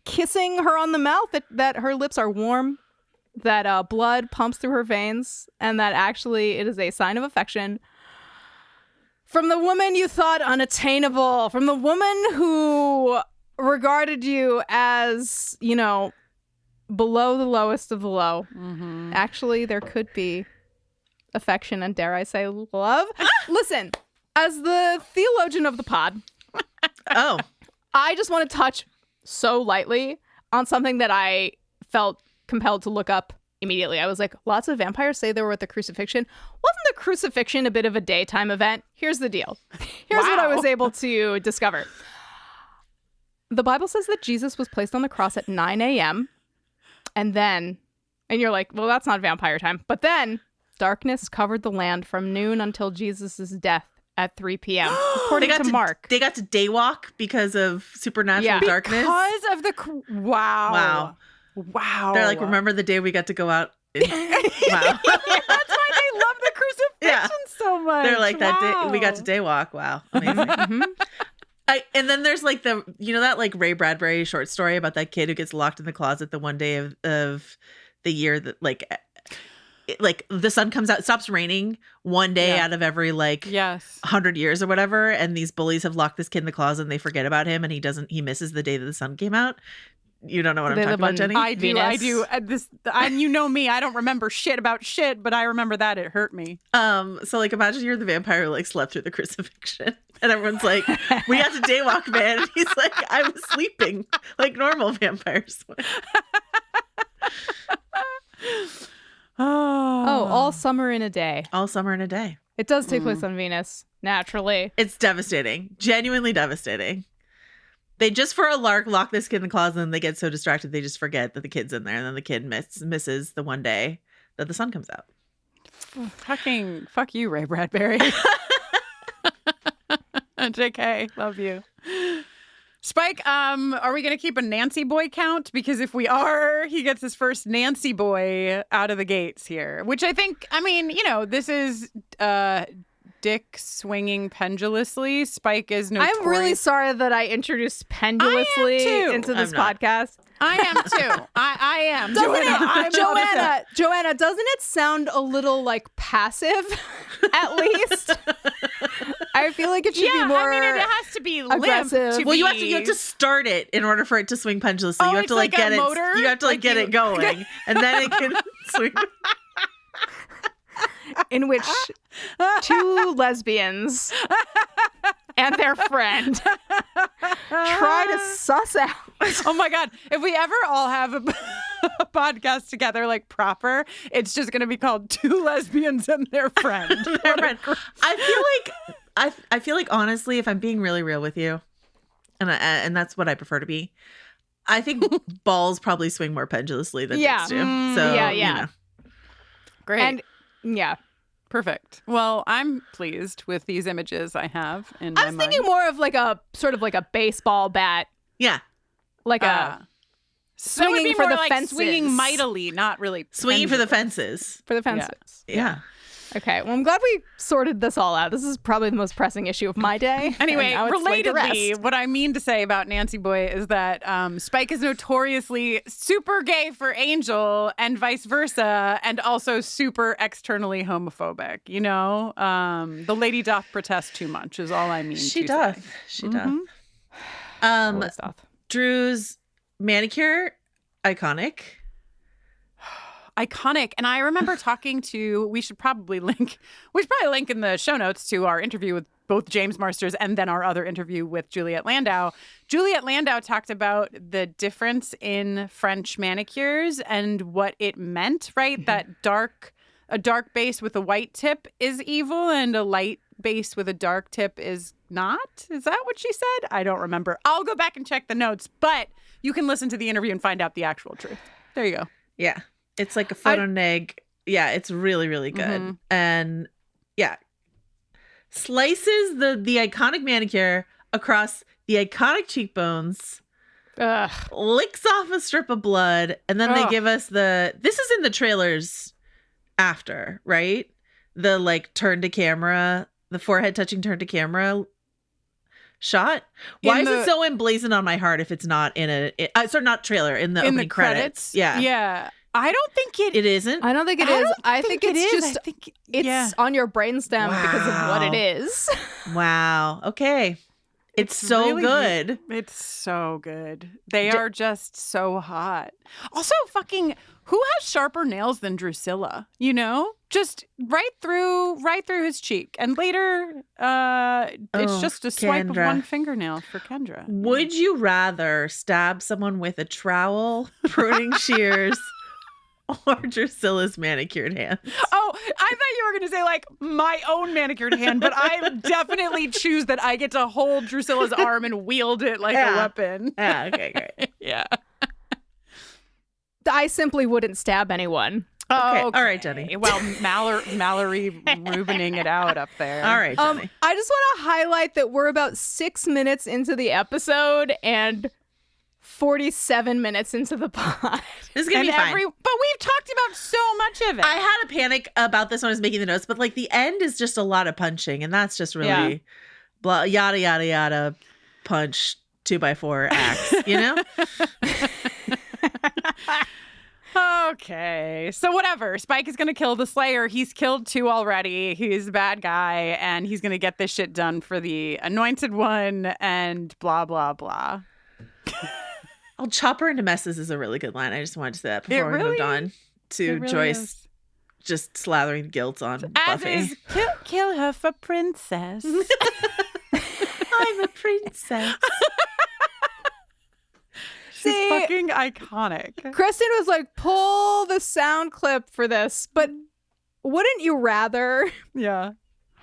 kissing her on the mouth that her lips are warm, that blood pumps through her veins, and that actually it is a sign of affection from the woman you thought unattainable, from the woman who regarded you as, below the lowest of the low. Actually, there could be affection and, dare I say, love. Listen, as the theologian of the pod, I just want to touch so lightly on something that I felt compelled to look up immediately. I was like, lots of vampires say they were at the crucifixion. Wasn't the crucifixion a bit of a daytime event? Here's the deal. Here's what I was able to discover. The Bible says that Jesus was placed on the cross at 9 a.m. And you're like, well, that's not vampire time. But then darkness covered the land from noon until Jesus' death at 3 p.m. according to Mark. They got to daywalk because of supernatural darkness. Because of the wow. They're like, remember the day we got to go out? Wow. That's why they love the crucifixion so much. They're like, that day we got to daywalk. Wow, amazing. And then there's like that like Ray Bradbury short story about that kid who gets locked in the closet the one day of the year that like the sun comes out, it stops raining one day out of every 100 years or whatever, and these bullies have locked this kid in the closet and they forget about him, and he misses the day that the sun came out. You don't know what I'm talking about, Jenny? I do. And you know me, I don't remember shit about shit, but I remember that it hurt me. So like imagine you're the vampire who like slept through the crucifixion, and everyone's like, we got to daywalk, man. And he's like, I was sleeping like normal vampires. All summer in a day. All summer in a day. It does take place on Venus, naturally. It's devastating. Genuinely devastating. They just for a lark lock this kid in the closet, and they get so distracted they just forget that the kid's in there, and then the kid misses the one day that the sun comes out. Fuck you, Ray Bradbury. JK, love you. Spike, are we going to keep a Nancy boy count? Because if we are, he gets his first Nancy boy out of the gates here, which I think, this is dick swinging pendulously. Spike is notorious. I'm really sorry that I introduced pendulously into this podcast. I am too. I am. Joanna, doesn't it sound a little like passive? at least. I feel like it should be more I mean, it has to be limp. aggressive. To Well, you be- have to start it in order for it to swing pendulously. Oh, You have it's to like like a get it. motor? You have to like Like get you- it going, and then it can swing. in which two lesbians and their friend try to suss out. Oh my God. If we ever all have a podcast together, like proper, it's just going to be called Two Lesbians and Their Friend. Their friend. I feel like honestly, if I'm being really real with you, and that's what I prefer to be, I think balls probably swing more pendulously than dicks do. So yeah. you know. Great. And yeah. Perfect. Well, I'm pleased with these images I have in my I was mind. thinking more of like a sort of like a baseball bat, Yeah, like That would swinging be for more the like fences. swinging mightily, not really swinging for the pendulum. fences. for the fences. Yeah. Okay. Well, I'm glad we sorted this all out. This is probably the most pressing issue of my day. Anyway, And now it's laid to relatedly, rest. what I mean to say about Nancy Boy is that Spike is notoriously super gay for Angel and vice versa, and also super externally homophobic. You know, the lady doth protest too much is all I mean. She to doth. say. She doth. Always doth. Drew's manicure, iconic. Iconic. And I remember talking to, we should probably link in the show notes to our interview with both James Marsters and then our other interview with Juliet Landau. Juliet Landau talked about the difference in French manicures and what it meant, right? That a dark base with a white tip is evil and a light base with a dark tip is not. Is that what she said? I don't remember. I'll go back and check the notes, but you can listen to the interview and find out the actual truth. There you go. Yeah. It's like a photo neg. Yeah, it's really, really good. And yeah, slices the iconic manicure across the iconic cheekbones, Ugh. licks off a strip of blood, and then they Ugh. give us this is in the trailers after, right? The like turn to camera, the forehead touching turn to camera shot. Why In is the- it so emblazoned on my heart if it's not in not trailer, in the In opening the credits. Yeah. Yeah. I don't think It isn't. I don't think it I is. don't I think it it's is. just I think, it's yeah. on your brainstem because of what it Wow. is. Wow. Okay. It's so really good. It's so good. They are just so hot. Also, fucking, who has sharper nails than Drusilla? You know, just right through his cheek, and later, it's just a swipe Kendra. of one fingernail for Kendra. Would you rather stab someone with a trowel, pruning shears, or Drusilla's manicured hands? Oh, I thought you were going to say like my own manicured hand, but I definitely choose that I get to hold Drusilla's arm and wield it like a Yeah. weapon. Ah, okay, great. Yeah. I simply wouldn't stab anyone. Okay. All right, Jenny. Well, Mallory rubining it out up there. All right, Jenny. I just want to highlight that we're about 6 minutes into the episode and 47 minutes into the pod. This is going to be fine. But we've talked about so much of it. I had a panic about this when I was making the notes, but like the end is just a lot of punching, and that's just really Yeah. blah, yada, yada, yada, punch, 2x4 axe, you know? Okay. So whatever. Spike is going to kill the Slayer. He's killed 2 already. He's a bad guy, and he's going to get this shit done for the Anointed One and blah, blah, blah. I'll chop her into messes is a really good line. I just wanted to say that before we really- moved on to It really Joyce is. just slathering guilt on As Buffy. is, kill her for princess. I'm a princess. She's See- fucking iconic. Kristin was like, pull the sound clip for this, but wouldn't you rather Yeah.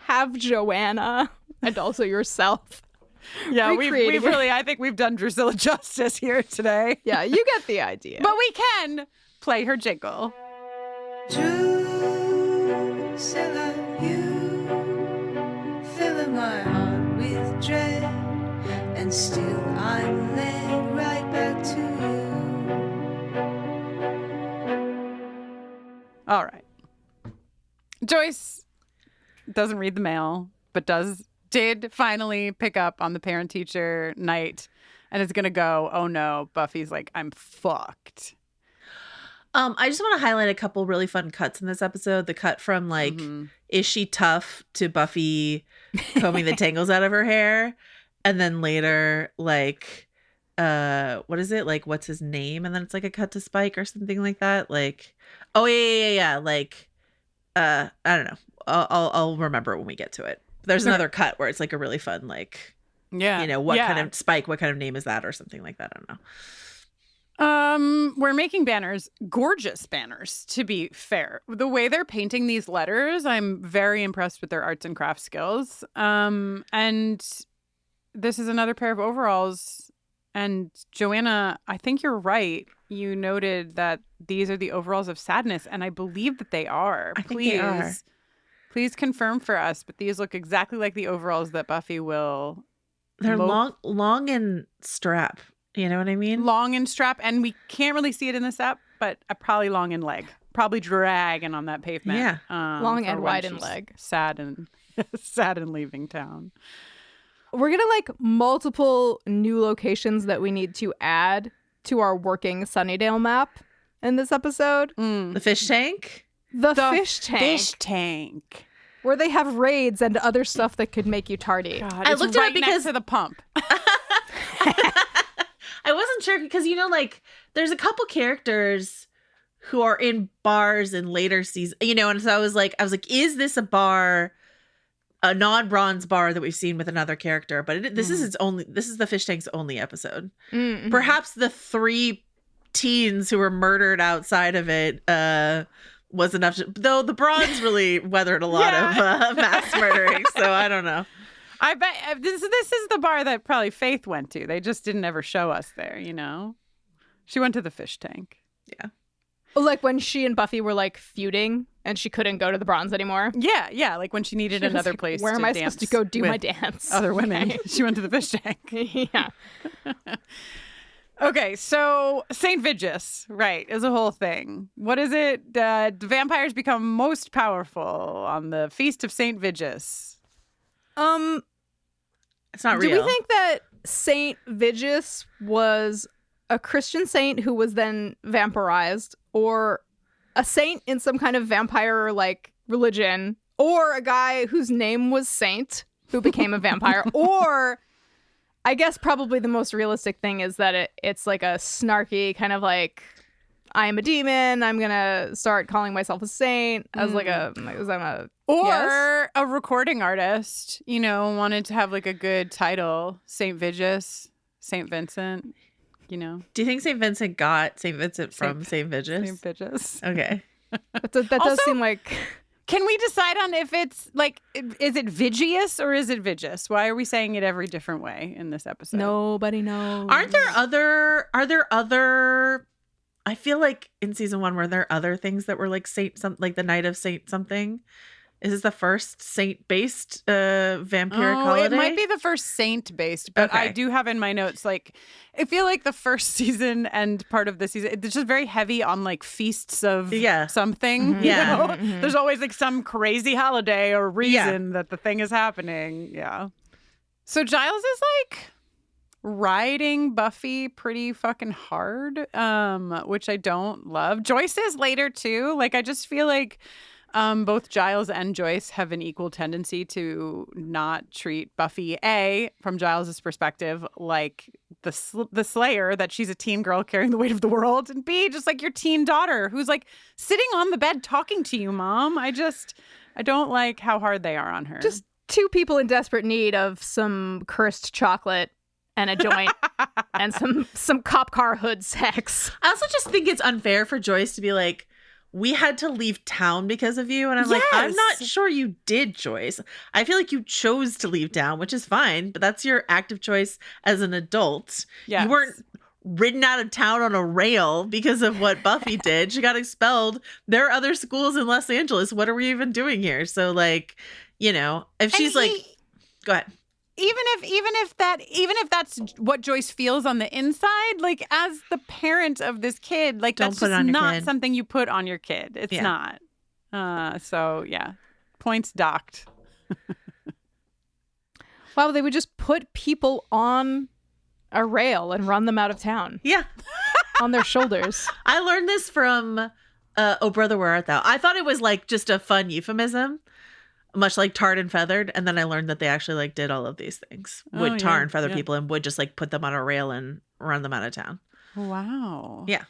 have Joanna and also yourself? Yeah, we've Recreating it. really, I think we've done Drusilla justice here today. Yeah, you get the idea. But we can play her jingle. Drusilla, you fill my heart with dread, and still I'm led right back to you. All right. Joyce doesn't read the mail, but did finally pick up on the parent-teacher night and is going to go, oh no, Buffy's like, I'm fucked. I just want to highlight a couple really fun cuts in this episode. The cut from like is she tough to Buffy combing the tangles out of her hair? And then later, like, what is it? Like, what's his name? And then it's like a cut to Spike or something like that. Like, oh yeah. Like, I don't know. I'll remember when we get to it. There's another cut where it's like a really fun, like, Yeah. you know, what kind of Spike, what kind of name is that or something like that. I don't know. We're making banners, gorgeous banners, to be fair. The way they're painting these letters, I'm very impressed with their arts and crafts skills. And this is another pair of overalls. And Joanna, I think you're right. You noted that these are the overalls of sadness, and I believe that they are. I think they are. Please confirm for us, but these look exactly like the overalls that Buffy will. They're long and strap. You know what I mean? Long and strap, and we can't really see it in this app, but probably long and leg, probably dragging on that pavement. Yeah, long for and when wide and she's leg. sad and leaving town. We're gonna like multiple new locations that we need to add to our working Sunnydale map in this episode. The fish tank. The fish tank. Fish tank. Where they have raids and other stuff that could make you tardy. God, I it's looked at right it because next to the pump. I wasn't sure because, you know, like there's a couple characters who are in bars in later seasons, you know, and so I was like, is this a bar, a non-bronze bar that we've seen with another character? But this is the fish tank's only episode. Mm-hmm. Perhaps the 3 teens who were murdered outside of it was enough to, though the bronze really weathered a lot of mass murdering. So I don't know. I bet this is the bar that probably Faith went to. They just didn't ever show us there, you know? She went to the fish tank. Yeah. Like when she and Buffy were like feuding and she couldn't go to the bronze anymore. Yeah. Like when she needed another like, place where to am I dance supposed to go do my with dance? other women. She went to the fish tank. Yeah. Okay, so St. Vigus, right, is a whole thing. What is it? The vampires become most powerful on the Feast of St. Vigus. It's not Do real. we think that Saint Vigus was a Christian saint who was then vampirized, or a saint in some kind of vampire like religion, or a guy whose name was Saint who became a vampire, or I guess probably the most realistic thing is that it's like a snarky kind of like, I am a demon, I'm gonna start calling myself a saint as like a, Or a recording artist, you know, wanted to have like a good title, St. Vigus, St. Vincent, you know. Do you think St. Vincent got St. Vincent from St. Vigus? St. Vigus. Okay. That does Also, seem like... Can we decide on if it's like, is it Vigius or is it Vigus? Why are we saying it every different way in this episode? Nobody knows. Are there other, I feel like in season 1, were there other things that were like like the night of Saint something? Is this the first saint-based vampiric holiday? It might be the first saint-based, but Okay. I do have in my notes, like, I feel like the first season and part of the season, it's just very heavy on, like, feasts of something. Mm-hmm. Yeah. You know? There's always, like, some crazy holiday or reason that the thing is happening. Yeah. So Giles is, like, riding Buffy pretty fucking hard, which I don't love. Joyce is later, too. Like, I just feel like... both Giles and Joyce have an equal tendency to not treat Buffy, A, from Giles's perspective, like the Slayer, that she's a teen girl carrying the weight of the world, and B, just like your teen daughter who's like sitting on the bed talking to you, Mom. I don't like how hard they are on her. Just 2 people in desperate need of some cursed chocolate and a joint and some cop car hood sex. I also just think it's unfair for Joyce to be like, we had to leave town because of you. And I'm like, I'm not sure you did, Joyce. I feel like you chose to leave town, which is fine, but that's your active choice as an adult. Yes. You weren't ridden out of town on a rail because of what Buffy did. She got expelled. There are other schools in Los Angeles. What are we even doing here? So, like, you know, if she's like, go ahead. Even if that's what Joyce feels on the inside, like as the parent of this kid, like Don't that's put it just on your not kid. something you put on your kid. It's not. So yeah, points docked. Wow, they would just put people on a rail and run them out of town Yeah. on their shoulders. I learned this from Oh Brother, Where Art Thou? I thought it was like just a fun euphemism much like tarred and feathered. And then I learned that they actually like did all of these things, would tar and feather people and would just like put them on a rail and run them out of town. Wow. Yeah.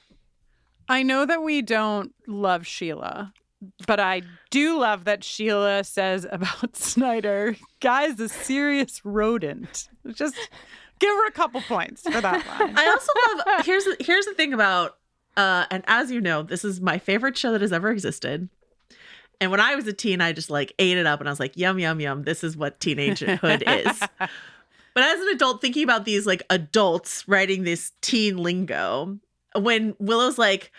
I know that we don't love Sheila, but I do love that Sheila says about Snyder, guy's a serious rodent. Just give her a couple points for that line. I also love, here's the thing about, and as you know, this is my favorite show that has ever existed. And when I was a teen, I just like ate it up and I was like, yum, yum, yum. This is what teenagehood is. But as an adult, thinking about these like adults writing this teen lingo, when Willow's like,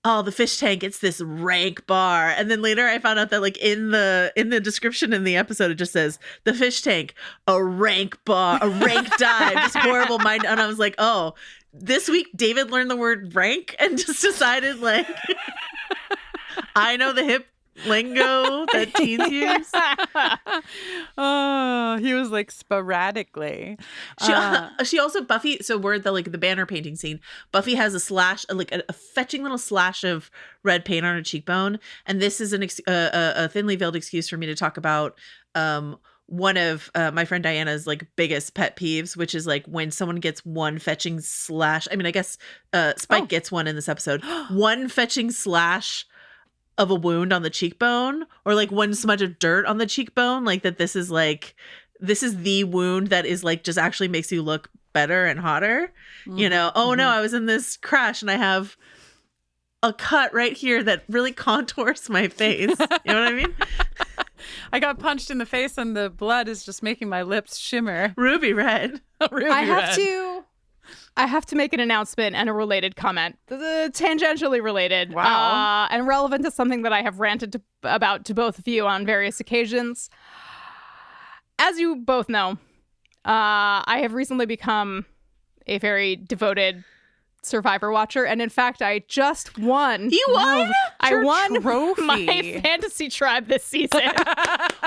oh, the fish tank, it's this rank bar. And then later I found out that like in the description in the episode, it just says the fish tank, a rank bar, a rank dive, just horrible mind. And I was like, oh, this week David learned the word rank and just decided like, I know the hip lingo that teens use. Oh, he was like sporadically. She also, Buffy, so we're at the banner painting scene. Buffy has a slash, like a fetching little slash of red paint on her cheekbone. And this is a thinly veiled excuse for me to talk about one of my friend Diana's like biggest pet peeves, which is like when someone gets one fetching slash. I mean, I guess Spike gets one in this episode. One fetching slash of a wound on the cheekbone, or like one smudge of dirt on the cheekbone, like that this is the wound that is like just actually makes you look better and hotter. You know, oh no, I was in this crash and I have a cut right here that really contours my face. You know what I mean? I got punched in the face and the blood is just making my lips shimmer. Ruby red. I have to make an announcement and a related comment. Tangentially related. Wow. And relevant to something that I have ranted about to both of you on various occasions. As you both know, I have recently become a very devoted Survivor watcher. And in fact, I just won. You won? I won trophy. my fantasy tribe this season.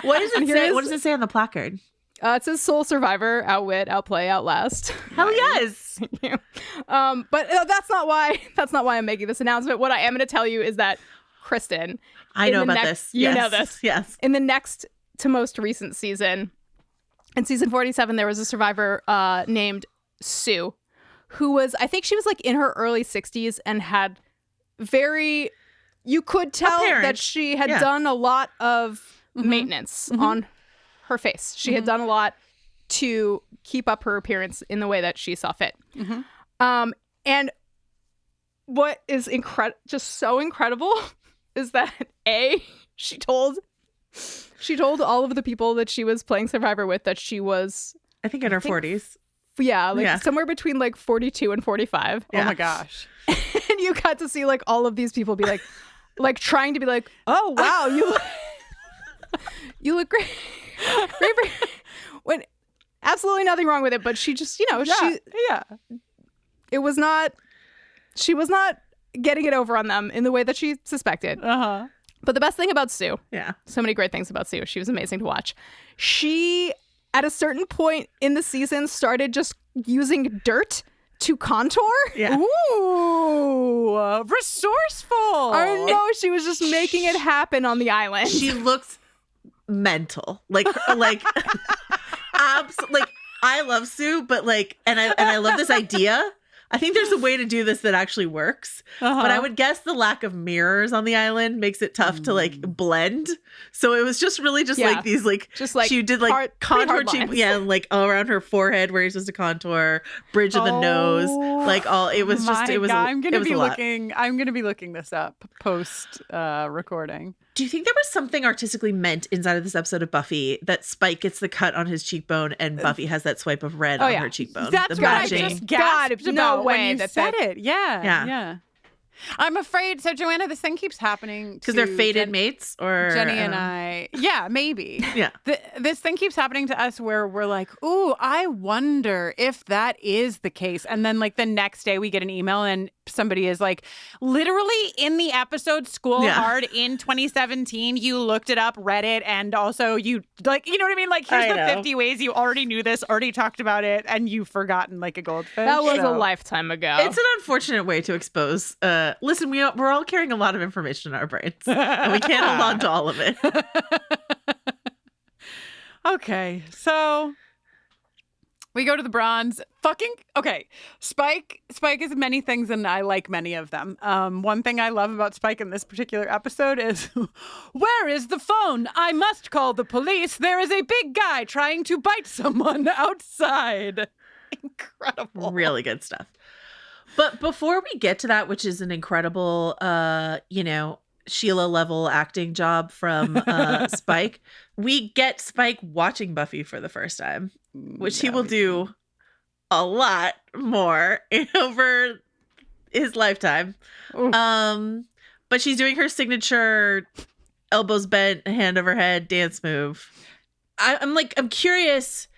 What does it say? What does it say on the placard? It says Soul Survivor, Outwit, Outplay, Outlast. Hell yes. But that's not why I'm making this announcement. What I am going to tell you is that Kristin, I know about this. You know this. Yes. In the next to most recent season, in season 47, there was a survivor named Sue, who was, I think she was like in her early 60s and had you could tell that she had done a lot of maintenance on her face. She had done a lot to keep up her appearance in the way that she saw fit. And what is just so incredible is that she told all of the people that she was playing Survivor with that she was, I think in her 40s. Yeah, somewhere between like 42 and 45. Oh my gosh. And you got to see like all of these people be like trying to be like, oh wow, you look great. When absolutely nothing wrong with it, but she just, she was not getting it over on them in the way that she suspected. But the best thing about Sue, so many great things about Sue, she was amazing to watch. She, at a certain point in the season, started just using dirt to contour. Ooh, resourceful. I know, she was just making it happen on the island. She looks mental, like I love Sue, but like, and I love this idea. I think there's a way to do this that actually works, but I would guess the lack of mirrors on the island makes it tough to like blend. So it was just really like these she did like contour cheek, like all around her forehead where you're supposed to contour, bridge of the nose, like all. It was just it was. I'm gonna be looking this up post recording. Do you think there was something artistically meant inside of this episode of Buffy that Spike gets the cut on his cheekbone and Buffy has that swipe of red on her cheekbone? That's what I just gasped about when you said it. Yeah. I'm afraid. So, Joanna, this thing keeps happening because they're fated mates, or Jenny and I. Yeah, maybe. Yeah. This thing keeps happening to us where we're like, "Ooh, I wonder if that is the case." And then, like the next day, we get an email and somebody is like, "Literally in the episode School Hard in 2017, you looked it up, read it, and also you like, you know what I mean? Like, here's the 50 ways you already knew this, already talked about it, and you've forgotten like a goldfish." That was a lifetime ago. It's an unfortunate way to expose. Listen, we're all carrying a lot of information in our brains, and we can't hold on to all of it. Okay, so we go to the bronze. Okay. Spike is many things, and I like many of them. One thing I love about Spike in this particular episode is, where is the phone? I must call the police. There is a big guy trying to bite someone outside. Incredible. Really good stuff. But before we get to that, which is an incredible, Sheila level acting job from Spike, we get Spike watching Buffy for the first time, which he will do a lot more over his lifetime. But she's doing her signature elbows bent, hand over head dance move. I'm curious.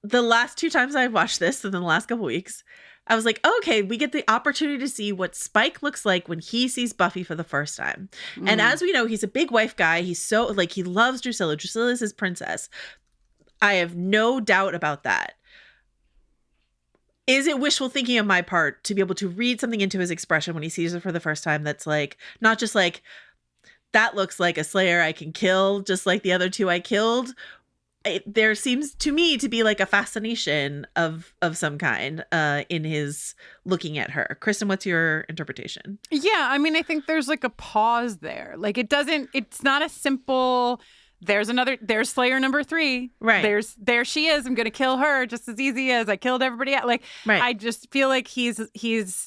The last 2 times I've watched this within the last couple weeks, I was like, okay, we get the opportunity to see what Spike looks like when he sees Buffy for the first time. And as we know, he's a big wife guy. He's so, he loves Drusilla. Drusilla is his princess. I have no doubt about that. Is it wishful thinking on my part to be able to read something into his expression when he sees her for the first time that's not just that looks like a Slayer I can kill, just like the other 2 I killed? There seems to me to be a fascination of some kind in his looking at her. Kristin, what's your interpretation? Yeah, I mean, I think there's a pause there. It's not a simple, there's Slayer number 3. Right. There she is. I'm going to kill her just as easy as I killed everybody else. Right. I just feel like he's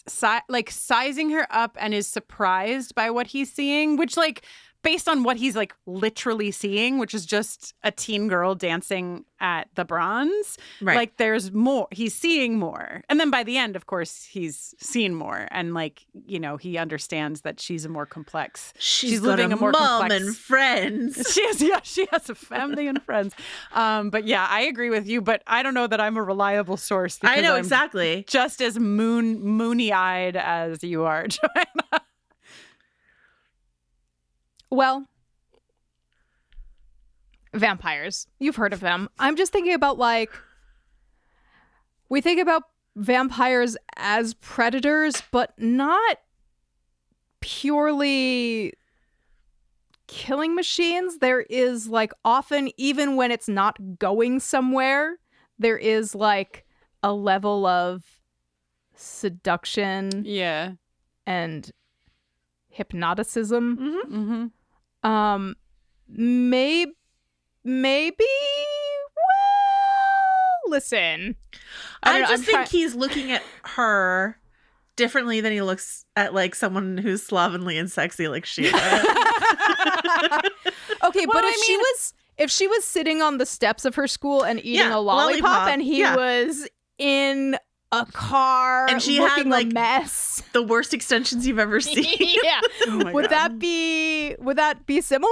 sizing her up and is surprised by what he's seeing, which based on what he's literally seeing, which is just a teen girl dancing at the bronze. Right. There's more. He's seeing more. And then by the end, of course, he's seen more. And he understands that she's a more complex. She's living a more mom complex and friends. She has a family and friends. But yeah, I agree with you. But I don't know that I'm a reliable source. I know, I'm exactly. just as moony-eyed as you are, Joanna. Well, vampires. You've heard of them. I'm just thinking about we think about vampires as predators, but not purely killing machines. There is often, even when it's not going somewhere, there is a level of seduction. Yeah. And hypnoticism. Mm-hmm. Mm-hmm. Maybe. Well, listen. I just think he's looking at her differently than he looks at someone who's slovenly and sexy like she is. Okay, but if she was sitting on the steps of her school and eating a lollipop and he was in a car and she looking had a mess, the worst extensions you've ever seen. Yeah. Oh would that be similar?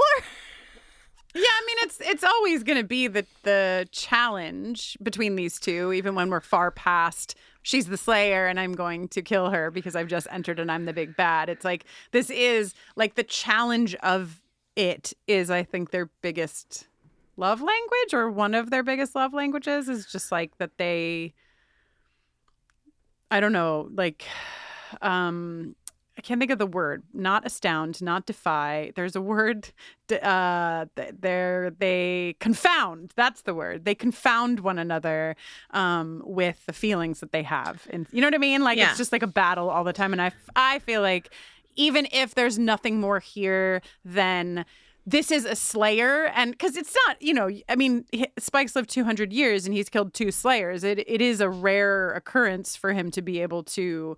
Yeah, I mean it's always going to be the challenge between these two, even when we're far past she's the Slayer and I'm going to kill her because I've just entered and I'm the big bad. It's this is the challenge of it is, I think, their biggest love language, or one of their biggest love languages, is just that they, I don't know, I can't think of the word. Not astound, not defy. There's a word. They confound. That's the word. They confound one another with the feelings that they have, and you know what I mean. It's just a battle all the time. And I feel even if there's nothing more here than this is a Slayer, and because it's not, I mean, Spike's lived 200 years and he's killed 2 Slayers. It is a rare occurrence for him to be able to,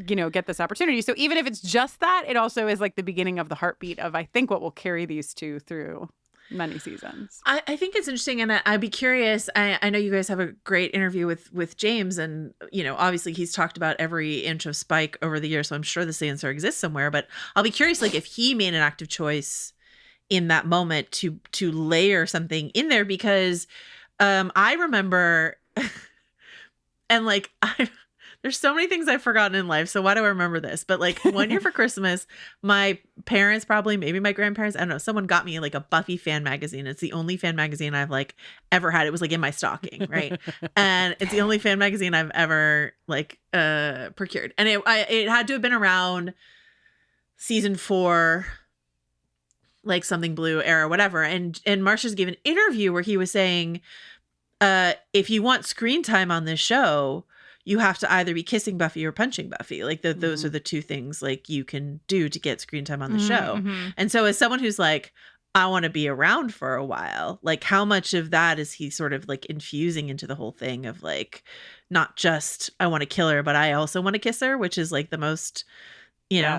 get this opportunity. So even if it's just that, it also is the beginning of the heartbeat of, I think, what will carry these 2 through many seasons. I think it's interesting, and I'd be curious. I know you guys have a great interview with James, and obviously he's talked about every inch of Spike over the years, so I'm sure this answer exists somewhere. But I'll be curious, if he made an active choice in that moment to layer something in there, because I remember and there's so many things I've forgotten in life, so why do I remember this? But one year for Christmas, my parents, probably maybe my grandparents, I don't know, someone got me a Buffy fan magazine. It's the only fan magazine I've ever had. It was in my stocking, right? And it's the only fan magazine I've ever procured, and it had to have been around season 4. like something blue era, whatever. And Marcia's gave an interview where he was saying, if you want screen time on this show, you have to either be kissing Buffy or punching Buffy. Like those are the two things like you can do to get screen time on the show. And so as someone who's like, I want to be around for a while, like how much of that is he sort of like infusing into the whole thing of like, not just I want to kill her, but I also want to kiss her, which is like the most,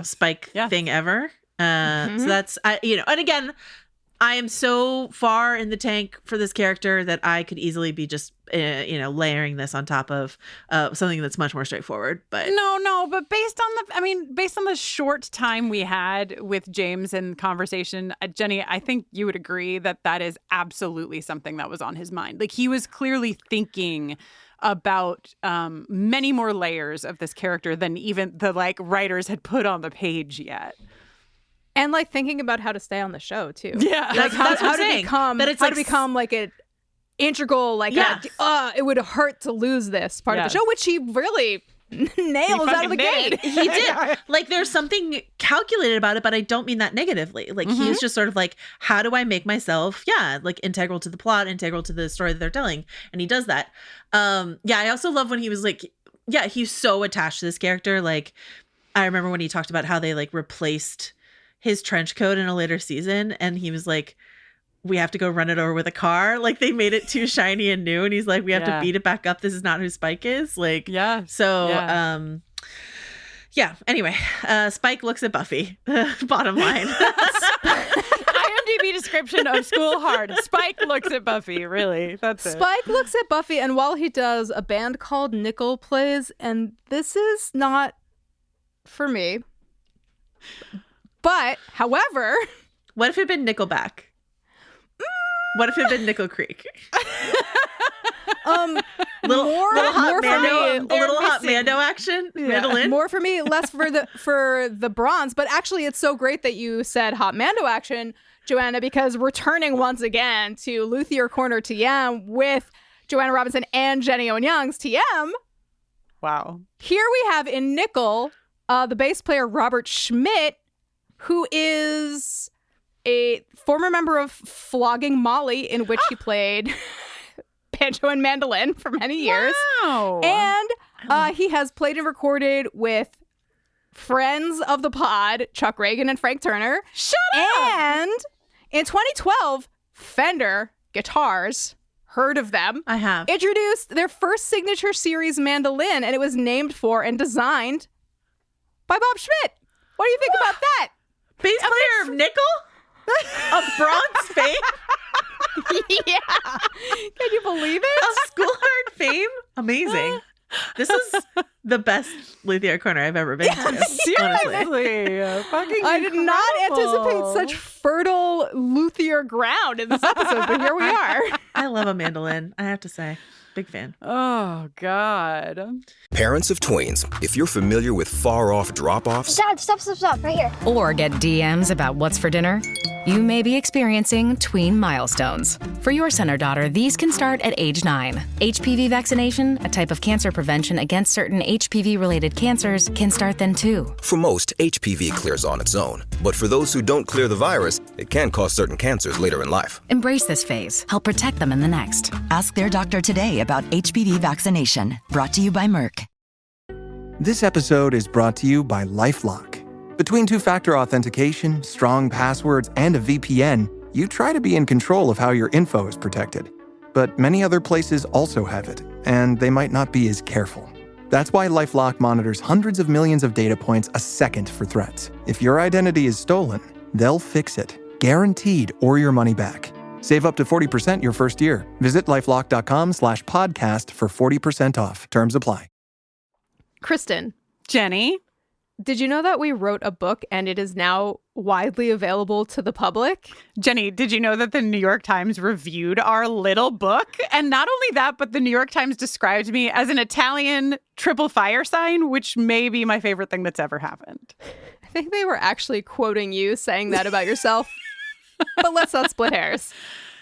Spike thing ever. So that's, and again, I am so far in the tank for this character that I could easily be just, layering this on top of something that's much more straightforward. But but based on the short time we had with James in conversation, Jenny, I think you would agree that is absolutely something that was on his mind. Like he was clearly thinking about many more layers of this character than even the like writers had put on the page yet. And like thinking about how to stay on the show too. Yeah, like how to become like an integral, like it would hurt to lose this part of the show, which he really nails out of the gate. He did. Like there's something calculated about it, but I don't mean that negatively. Like he is just sort of like, how do I make myself, like integral to the plot, integral to the story that they're telling, and he does that. I also love when he was like, he's so attached to this character. Like I remember when he talked about how they like replaced his trench coat in a later season, and he was like, we have to go run it over with a car. Like they made it too shiny and new, and he's like, we have to beat it back up. This is not who Spike is. Like, anyway, Spike looks at Buffy. Bottom line. IMDb description of School Hard. Spike looks at Buffy. Really, that's it. Spike looks at Buffy, and while he does, a band called Nickel plays, and this is not for me. But, however... What if it had been Nickelback? What if it had been Nickel Creek? little hot Mando action. Mandolin. More for me, less for the bronze. But actually, it's so great that you said hot Mando action, Joanna, because returning once again to Luthier Corner TM with Joanna Robinson and Jenny Owen Young's TM. Wow. Here we have in Nickel, the bass player Robert Schmidt, who is a former member of Flogging Molly, in which he played banjo and mandolin for many years. Wow. And he has played and recorded with friends of the pod, Chuck Reagan and Frank Turner. Shut up! And in 2012, Fender Guitars, heard of them? I have. Introduced their first signature series mandolin, and it was named for and designed by Bob Schmidt. What do you think about that? Bass player of Nickel? Of bronze fame? Yeah. Can you believe it? Of School Hard fame? Amazing. This is the best Luthier Corner I've ever been to. Honestly. Fucking I did not incredible. anticipate such fertile luthier ground in this episode, but here we are. I love a mandolin, I have to say. Big fan. Oh, God. Parents of tweens, if you're familiar with far-off drop-offs... Dad, stop, right here. Or get DMs about what's for dinner, you may be experiencing tween milestones. For your son or daughter, these can start at age 9. HPV vaccination, a type of cancer prevention against certain HPV-related cancers, can start then too. For most, HPV clears on its own. But for those who don't clear the virus, it can cause certain cancers later in life. Embrace this phase. Help protect them in the next. Ask their doctor today about HPV vaccination. Brought to you by Merck. This episode is brought to you by LifeLock. Between two-factor authentication, strong passwords, and a VPN, you try to be in control of how your info is protected. But many other places also have it, and they might not be as careful. That's why LifeLock monitors hundreds of millions of data points a second for threats. If your identity is stolen, they'll fix it, guaranteed, or your money back. Save up to 40% your first year. Visit lifelock.com/podcast for 40% off. Terms apply. Kristin. Jenny. Did you know that we wrote a book and it is now widely available to the public? Jenny, did you know that the New York Times reviewed our little book? And not only that, but the New York Times described me as an Italian triple fire sign, which may be my favorite thing that's ever happened. I think they were actually quoting you saying that about yourself. But let's not split hairs.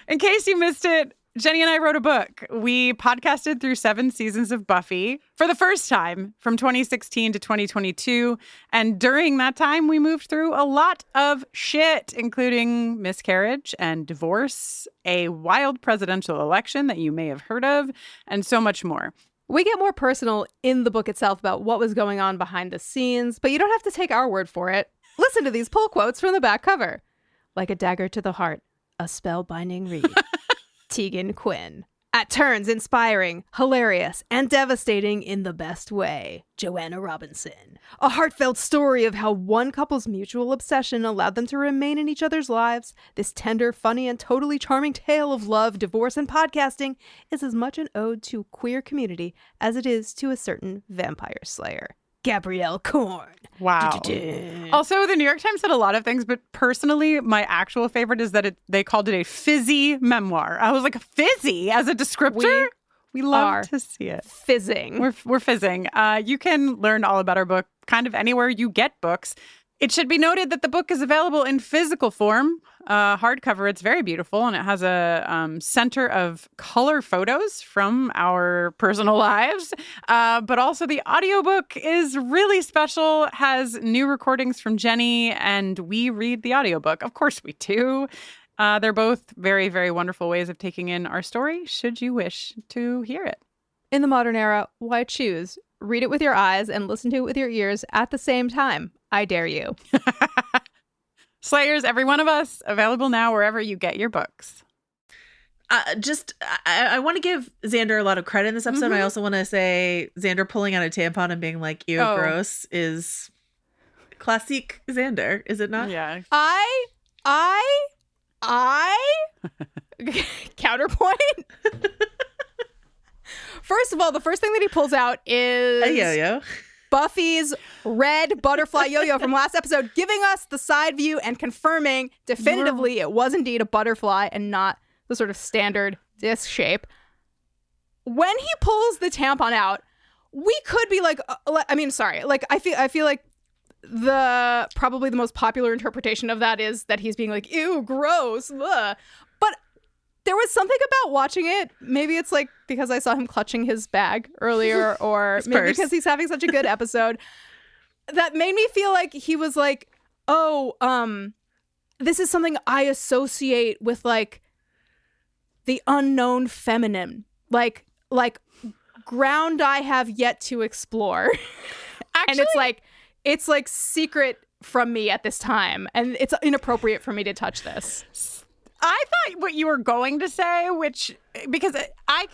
In case you missed it, Jenny and I wrote a book. We podcasted through 7 seasons of Buffy for the first time from 2016 to 2022. And during that time, we moved through a lot of shit, including miscarriage and divorce, a wild presidential election that you may have heard of, and so much more. We get more personal in the book itself about what was going on behind the scenes, but you don't have to take our word for it. Listen to these pull quotes from the back cover. Like a dagger to the heart, a spellbinding read. Tegan Quinn. At turns inspiring, hilarious, and devastating in the best way. Joanna Robinson. A heartfelt story of how one couple's mutual obsession allowed them to remain in each other's lives. This tender, funny, and totally charming tale of love, divorce, and podcasting is as much an ode to queer community as it is to a certain vampire slayer. Gabrielle Korn. Wow. Also, the New York Times said a lot of things, but personally, my actual favorite is that they called it a fizzy memoir. I was like, fizzy as a descriptor? We love to see it. Fizzing. We're fizzing. You can learn all about our book kind of anywhere you get books. It should be noted that the book is available in physical form, hardcover. It's very beautiful, and it has a center of color photos from our personal lives. But also the audiobook is really special, has new recordings from Jenny, and we read the audiobook. Of course we do. They're both very, very wonderful ways of taking in our story, should you wish to hear it. In the modern era, why choose? Read it with your eyes and listen to it with your ears at the same time. I dare you. Slayers, every one of us, available now wherever you get your books. I want to give Xander a lot of credit in this episode. I also want to say Xander pulling out a tampon and being like, ew, gross, is classique Xander, is it not? Yeah. Counterpoint. First of all, the first thing that he pulls out is a yo-yo. Buffy's red butterfly yo-yo from last episode, giving us the side view and confirming definitively it was indeed a butterfly and not the sort of standard disc shape. When he pulls the tampon out, we could be like, I feel like probably the most popular interpretation of that is that he's being like, ew, gross. Ugh. But there was something about watching it. Maybe it's like because I saw him clutching his bag earlier, or maybe because he's having such a good episode, that made me feel like he was like, this is something I associate with like the unknown feminine, like ground I have yet to explore. Actually, and it's like secret from me at this time, and it's inappropriate for me to touch this. I thought what you were going to say, because I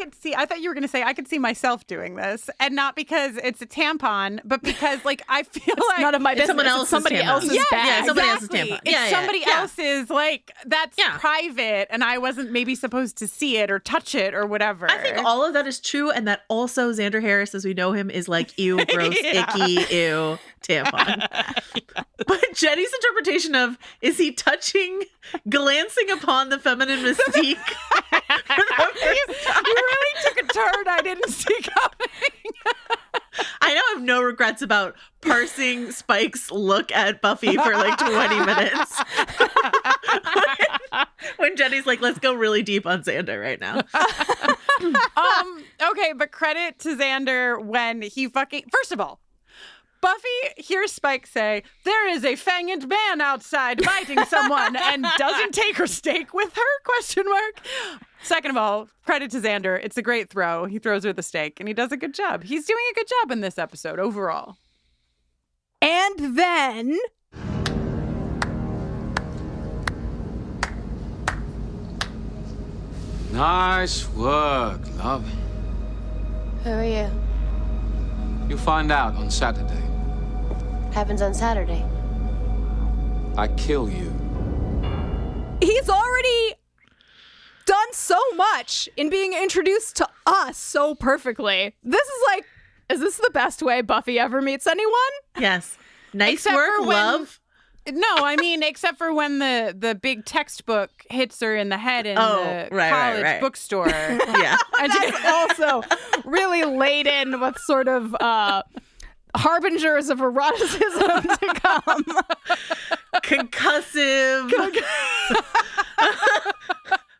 thought you were going to say, I could see myself doing this, and not because it's a tampon, but because like, I feel like none of my business. Somebody else's bag. Yeah, somebody else's tampon. It's somebody else's, like, that's private, and I wasn't maybe supposed to see it or touch it or whatever. I think all of that is true, and that also Xander Harris, as we know him, is like, ew, gross, icky, ew, tampon. But Jenny's interpretation of, is he touching, glancing upon the feminine mystique? You really took a turn I didn't see coming. I now have no regrets about parsing Spike's look at Buffy for like 20 minutes. when Jenny's like, let's go really deep on Xander right now. Okay, but credit to Xander when he first of all, Buffy hears Spike say, there is a fanged man outside biting someone, and doesn't take her steak with her, ? Second of all, credit to Xander. It's a great throw. He throws her the steak, and he does a good job. He's doing a good job in this episode overall. And then... Nice work, love. Who are you? You'll find out on Saturday. Happens on Saturday. I kill you. He's already done so much in being introduced to us so perfectly. Is this the best way Buffy ever meets anyone? Yes. Nice work, love. No, I mean, except for when the big textbook hits her in the head in the college bookstore. Yeah. And that's also really laden with sort of harbingers of eroticism to come. Concussive.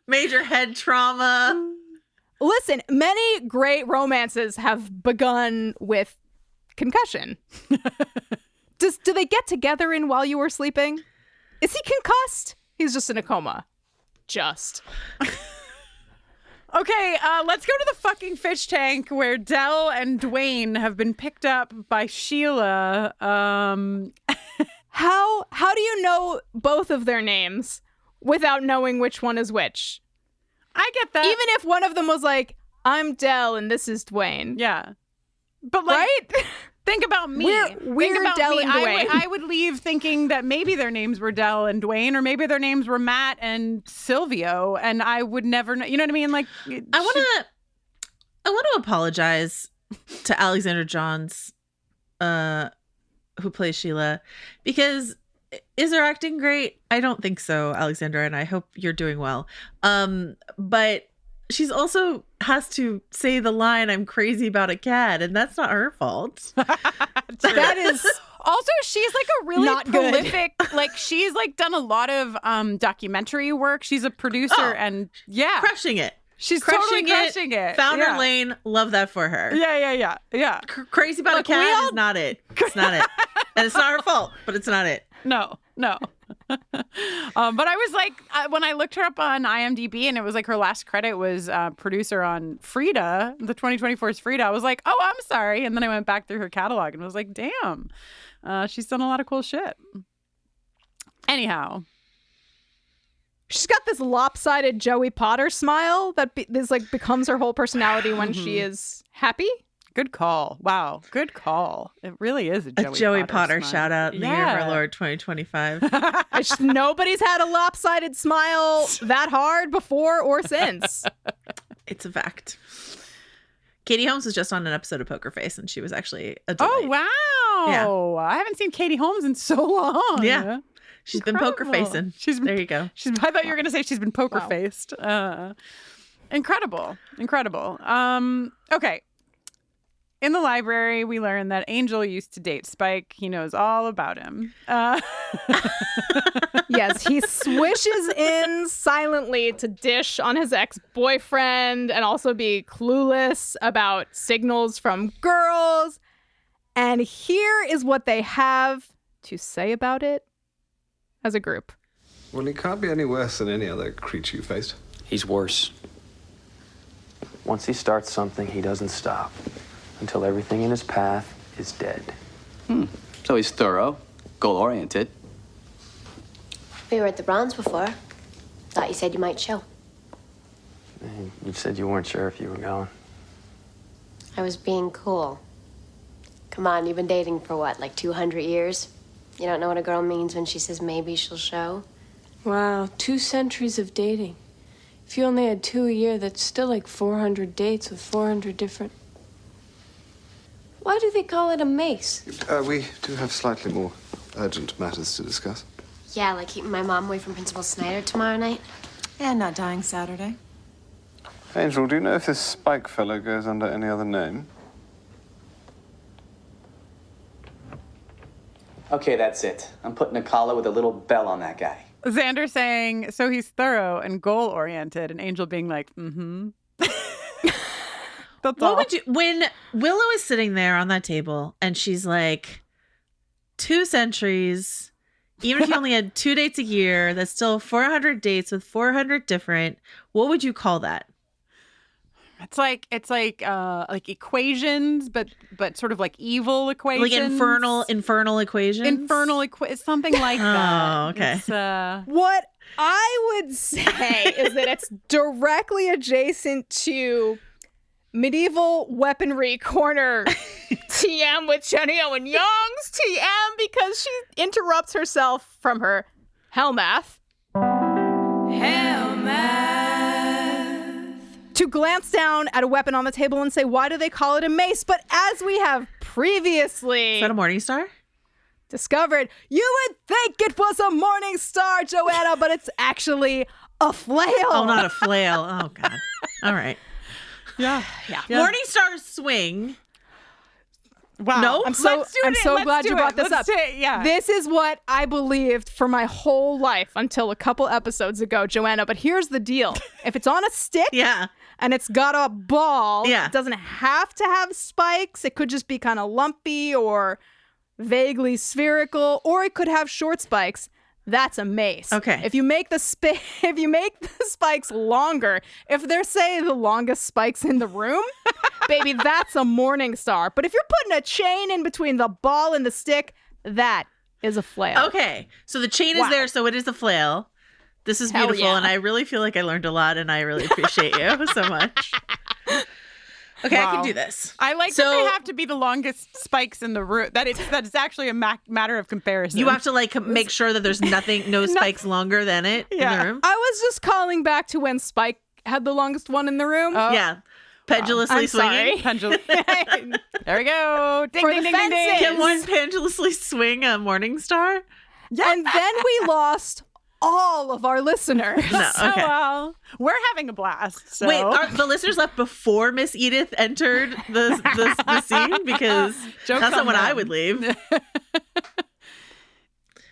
Major head trauma. Listen, many great romances have begun with concussion. Do they get together in While You Were Sleeping? Is he concussed? He's just in a coma. Just. Okay, let's go to the fucking fish tank where Del and Dwayne have been picked up by Sheila. How do you know both of their names without knowing which one is which? I get that. Even if one of them was like, I'm Del and this is Dwayne. Yeah. But like, right? Think about me. We're Del and Dwayne. I would leave thinking that maybe their names were Del and Dwayne, or maybe their names were Matt and Silvio, and I would never know. You know what I mean? Like, I want to apologize to Alexander Johns, who plays Sheila, because is her acting great? I don't think so, Alexandra, and I hope you're doing well. But she's also has to say the line, I'm crazy about a cat, and that's not her fault. That is also, she's like a really not prolific, like she's like done a lot of documentary work. She's a producer and crushing it. She's crushing totally crushing it. Found her lane. Love that for her. Yeah. Crazy about a cat is not it. It's not it. And it's not her fault, but it's not it. No. But I was like, when I looked her up on IMDb and it was like her last credit was producer on Frida, the 2024's Frida, I was like, oh, I'm sorry. And then I went back through her catalog and was like, damn, she's done a lot of cool shit. Anyhow. She's got this lopsided Joey Potter smile that becomes her whole personality when she is happy. Good call. Wow. Good call. It really is a Joey Potter shout out in the year of our Lord 2025. Nobody's had a lopsided smile that hard before or since. It's a fact. Katie Holmes was just on an episode of Poker Face, and she was actually a delight. Oh, wow. Yeah. I haven't seen Katie Holmes in so long. Yeah. She's been poker facing. There you go. I thought you were going to say she's been poker faced. Incredible. Okay. In the library, we learn that Angel used to date Spike. He knows all about him. Yes, he swishes in silently to dish on his ex-boyfriend and also be clueless about signals from girls. And here is what they have to say about it as a group. Well, he can't be any worse than any other creature you faced. He's worse. Once he starts something, he doesn't stop until everything in his path is dead. So he's thorough, goal-oriented. We were at the Bronze before. Thought you said you might show. You said you weren't sure if you were going. I was being cool. Come on, you've been dating for what, like 200 years? You don't know what a girl means when she says maybe she'll show? Wow, 2 centuries of dating. If you only had 2 a year, that's still like 400 dates with 400 different... Why do they call it a mace? We do have slightly more urgent matters to discuss. Yeah, like keeping my mom away from Principal Snyder tomorrow night. And not dying Saturday. Angel, do you know if this Spike fellow goes under any other name? Okay, that's it. I'm putting a collar with a little bell on that guy. Xander saying, so he's thorough and goal-oriented, and Angel being like, That's all. What would you, when Willow is sitting there on that table and she's like, 2 centuries, even if you only had 2 dates a year, that's still 400 dates with 400 different, what would you call that? It's like equations, but sort of like evil equations. Like infernal equations? Something like that. Oh, okay. It's, what I would say is that it's directly adjacent to Medieval Weaponry Corner TM with Jenny Owen Young's TM because she interrupts herself from her Hellmath. To glance down at a weapon on the table and say, why do they call it a mace? But as we have previously... Is that a Morningstar? Discovered, you would think it was a Morningstar, Joanna, but it's actually a flail. Oh, not a flail. Oh, God. All right. Yeah. Morningstar swing. Wow. No? I'm so glad you brought this up. Yeah. This is what I believed for my whole life until a couple episodes ago, Joanna. But here's the deal. If it's on a stick and it's got a ball, it doesn't have to have spikes. It could just be kind of lumpy or vaguely spherical, or it could have short spikes. That's a mace. Okay. If you make the spikes longer, if they're, say, the longest spikes in the room, baby, that's a morning star. But if you're putting a chain in between the ball and the stick, that is a flail. Okay. So the chain is there, so it is a flail. This is beautiful, and I really feel like I learned a lot, and I really appreciate you so much. Okay, I can do this. I like that they have to be the longest spikes in the room. That it's actually a matter of comparison. You have to make sure that there's no spikes longer than it in the room. I was just calling back to when Spike had the longest one in the room. Oh. Yeah. Pendulously swinging. There we go. Ding, For ding, the ding, ding, ding. Can one pendulously swing a morning star? Yeah. And then we lost all of our listeners. No, okay. Well, we're having a blast. So. Wait, are the listeners left before Miss Edith entered the scene? Because that's not when I would leave.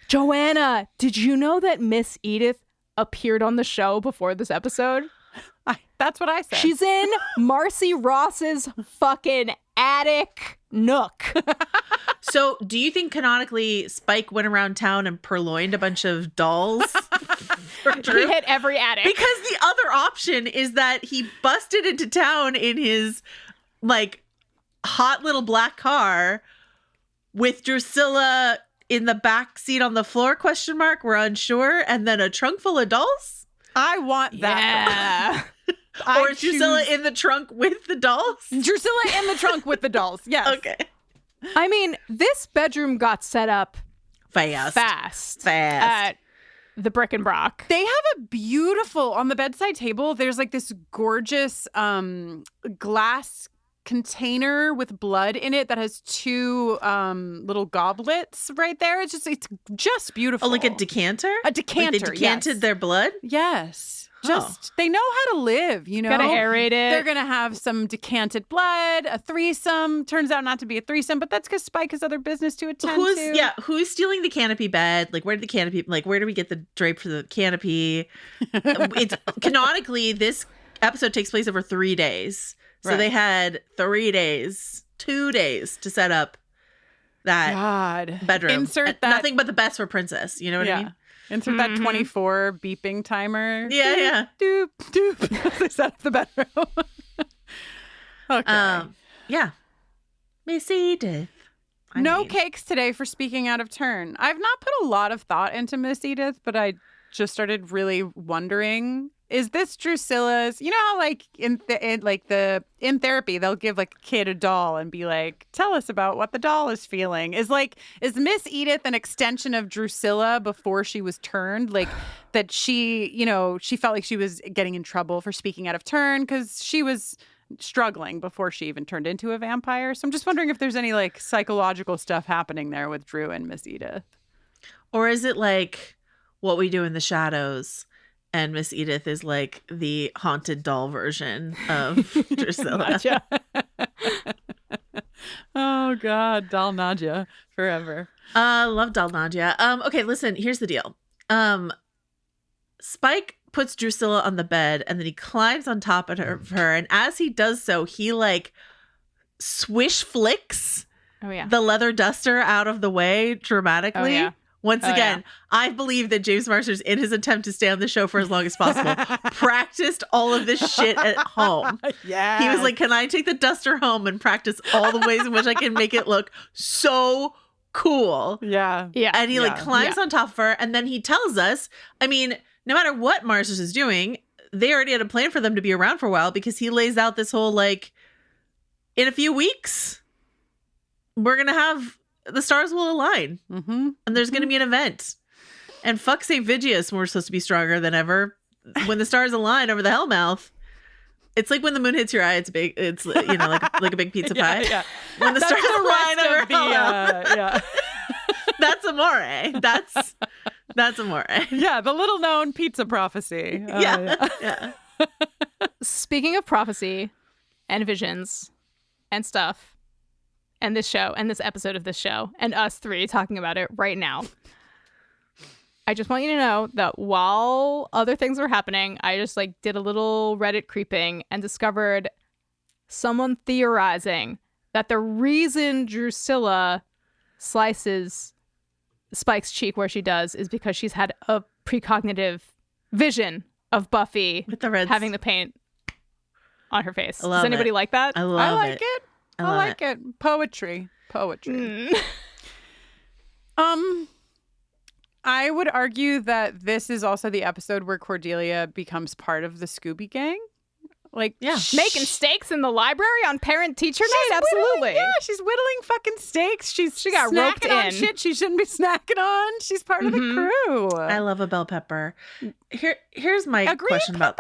Joanna, did you know that Miss Edith appeared on the show before this episode? That's what I said. She's in Marcy Ross's fucking attic nook. So do you think canonically Spike went around town and purloined a bunch of dolls? He hit every attic. Because the other option is that he busted into town in his hot little black car with Drusilla in the back seat on the floor, ? We're unsure. And then a trunk full of dolls? I want that. Yeah. Or Drusilla in the trunk with the dolls? Drusilla in the trunk with the dolls. Yes. Okay. I mean, this bedroom got set up fast at the Brick and Brock. They have a beautiful, on the bedside table, there's this gorgeous glass container with blood in it that has two little goblets right there. It's just beautiful. Oh, like a decanter? A decanter. They decanted their blood? Yes. They know how to live, you know. Gotta aerate it. They're gonna have some decanted blood, a threesome. Turns out not to be a threesome, but that's because Spike has other business to attend to. Yeah, who's stealing the canopy bed? Where did the canopy? Where do we get the drape for the canopy? It's canonically this episode takes place over 3 days, so they had 3 days, 2 days to set up that bedroom. Insert that. Nothing but the best for Princess. You know what I mean? Insert that 24 beeping timer. Yeah. Doop, doop. They set up the bedroom. Okay. Yeah. Miss Edith. No cakes today for speaking out of turn. I've not put a lot of thought into Miss Edith, but I just started really wondering, is this Drusilla's? You know how in therapy they'll give a kid a doll and be like, tell us about what the doll is feeling. Is Miss Edith an extension of Drusilla before she was turned? That she felt like she was getting in trouble for speaking out of turn because she was struggling before she even turned into a vampire. So I'm just wondering if there's any psychological stuff happening there with Drew and Miss Edith. Or is it What We Do in the Shadows? And Miss Edith is the haunted doll version of Drusilla. Oh, God. Doll Nadia forever. Love doll Nadia. Okay, listen, here's the deal. Spike puts Drusilla on the bed and then he climbs on top of her. And as he does so, he swish flicks the leather duster out of the way dramatically. Oh, yeah. Once again, I believe that James Marsters, in his attempt to stay on the show for as long as possible, practiced all of this shit at home. Yeah. He was like, can I take the duster home and practice all the ways in which I can make it look so cool? Yeah. Yeah. And he climbs on top of her. And then he tells us, no matter what Marsters is doing, they already had a plan for them to be around for a while because he lays out this whole in a few weeks, we're going to have... the stars will align, and there's going to be an event. And fuck St. Vigius, we're supposed to be stronger than ever. When the stars align over the Hellmouth, it's like when the moon hits your eye. It's big. It's like a big pizza pie. Yeah. When the stars align over Hellmouth, yeah. that's amore. That's amore. Yeah, the little known pizza prophecy. Yeah. Speaking of prophecy and visions and stuff and this show and this episode of this show and us three talking about it right now. I just want you to know that while other things were happening, I just like did a little Reddit creeping and discovered someone theorizing that the reason Drusilla slices Spike's cheek where she does is because she's had a precognitive vision of Buffy with the reds having the paint on her face. I love Does anybody it. like that? I love I like it. it. I I love like it. Poetry. I would argue that this is also the episode where Cordelia becomes part of the Scooby Gang. Like, making steaks in the library on parent-teacher night? Absolutely. She's whittling fucking steaks. She got snacking roped on in. shit she shouldn't be snacking on. She's part of the crew. I love a bell pepper. Here's my A green question about.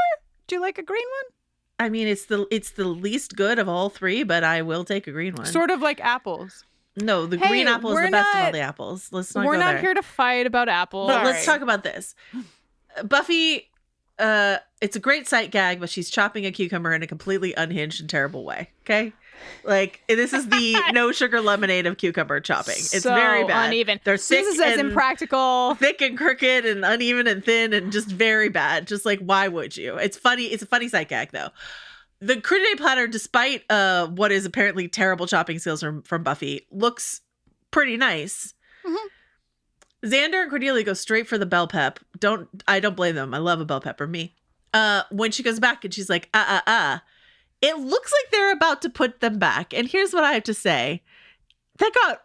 Do you like a green one? I mean, it's the least good of all three, but I will take a green one. Sort of like apples. No, the Hey, green apple is we're the best of all not- the apples. Let's not We're go not there. here to fight about apples. But let's talk about this. Buffy, it's a great sight gag, but she's chopping a cucumber in a completely unhinged and terrible way. Okay? Like, this is the no sugar lemonade of cucumber chopping. It's So very bad. uneven. They're thick Susan says and impractical. thick and crooked and uneven and thin and just very bad. Just like, why would you? It's funny. It's a funny sight gag, though. The crudité platter, despite what is apparently terrible chopping skills from Buffy, looks pretty nice. Xander and Cordelia go straight for the bell pep. I don't blame them. I love a bell pepper. Me. When she goes back and she's like, it looks like they're about to put them back. And here's what I have to say. They got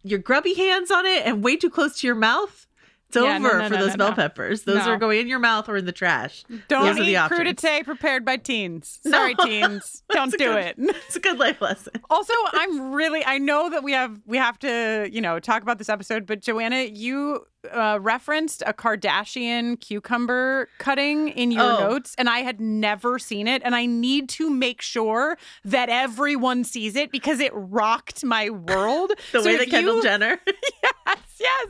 your grubby hands on it and way too close to your mouth. It's over for those bell peppers. Those are going in your mouth or in the trash. Don't Those are eat the options. crudité prepared by teens. Sorry, teens. Don't do it. It's a good life lesson. Also, I know that we have to, talk about this episode, but Joanna, you referenced a Kardashian cucumber cutting in your notes, and I had never seen it, and I need to make sure that everyone sees it because it rocked my world. The way that Kendall Jenner Yes.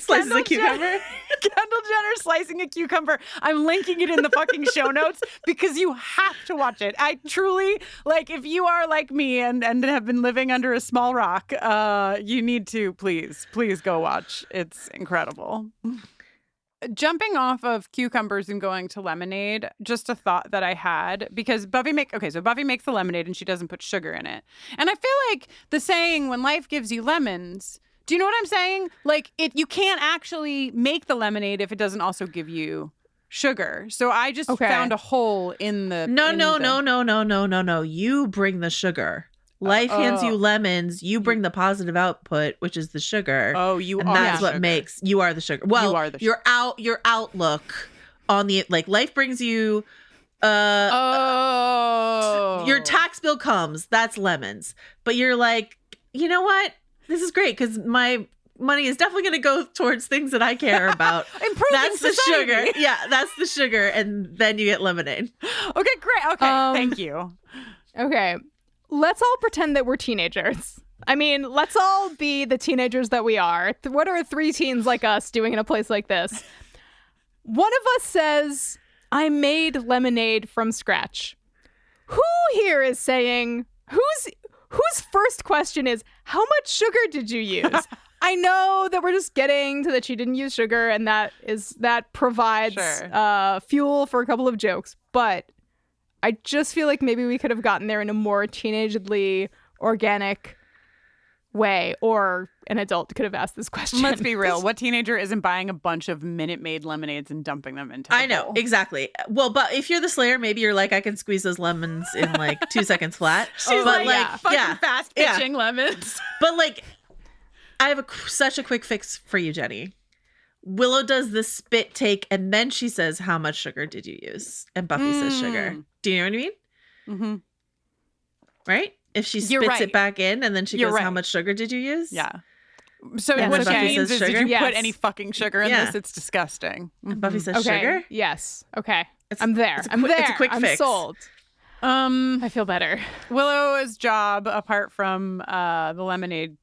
slices a cucumber. Kendall Jenner slicing a cucumber. I'm linking it in the fucking show notes because you have to watch it. I truly, if you are like me and have been living under a small rock, you need to please go watch. It's incredible. Jumping off of cucumbers and going to lemonade, just a thought that I had, because Buffy makes the lemonade and she doesn't put sugar in it. And I feel like the saying, when life gives you lemons, do you know what I'm saying? Like, you can't actually make the lemonade if it doesn't also give you sugar. So I just found a hole in the... No. You bring the sugar. Life hands you lemons. You bring the positive output, which is the sugar. Oh, you and are that's the what sugar. makes you are the sugar. Well, You are the your outlook on the life brings you. Your tax bill comes. That's lemons. But you're like, you know what? This is great because my money is definitely going to go towards things that I care about. That's the society. sugar. Yeah, that's the sugar, and then you get lemonade. Okay, great. Okay, thank you. Okay, let's all pretend that we're teenagers. I mean, let's all be the teenagers that we are. What are three teens like us doing in a place like this? One of us says, I made lemonade from scratch. Who here is saying, whose first question is, how much sugar did you use? I know that we're just getting to that she didn't use sugar, and that provides fuel for a couple of jokes. But I just feel like maybe we could have gotten there in a more teenagedly organic way, or an adult could have asked this question. Let's be real. What teenager isn't buying a bunch of Minute Maid lemonades and dumping them into the bowl? Exactly. Well, but if you're the Slayer, maybe you're like, I can squeeze those lemons in 2 seconds flat. She's fucking fast pitching lemons. But I have such a quick fix for you, Jenny. Willow does the spit take, and then she says, how much sugar did you use? And Buffy says sugar. Do you know what I mean? Mm-hmm. Right? If she spits it back in, and then she goes, how much sugar did you use? Yeah. So what she means is, did you put any fucking sugar in this? It's disgusting. And Buffy says sugar? Yes. Okay. I'm there. I'm there. It's a quick I'm fix. sold. I feel better. Willow's job, apart from the lemonade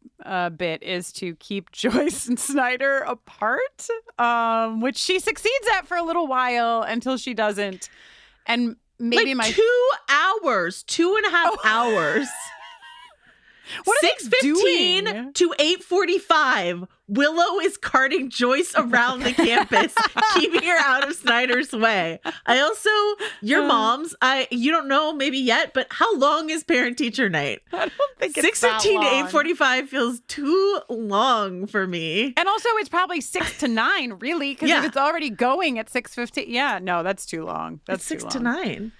bit, is to keep Joyce and Snyder apart, which she succeeds at for a little while until she doesn't. And maybe 2 hours, 2.5 hours. What are they 6:15 doing? to 8:45, Willow is carting Joyce around the campus, keeping her out of Snyder's way. I also, your moms, you don't know maybe yet, but how long is parent-teacher night? I don't think it's 6:15 to that long. 8:45 feels too long for me. And also, it's probably 6 to 9, really, because if it's already going at 6:15, yeah, no, that's too long. That's it's 6 too to long. 9.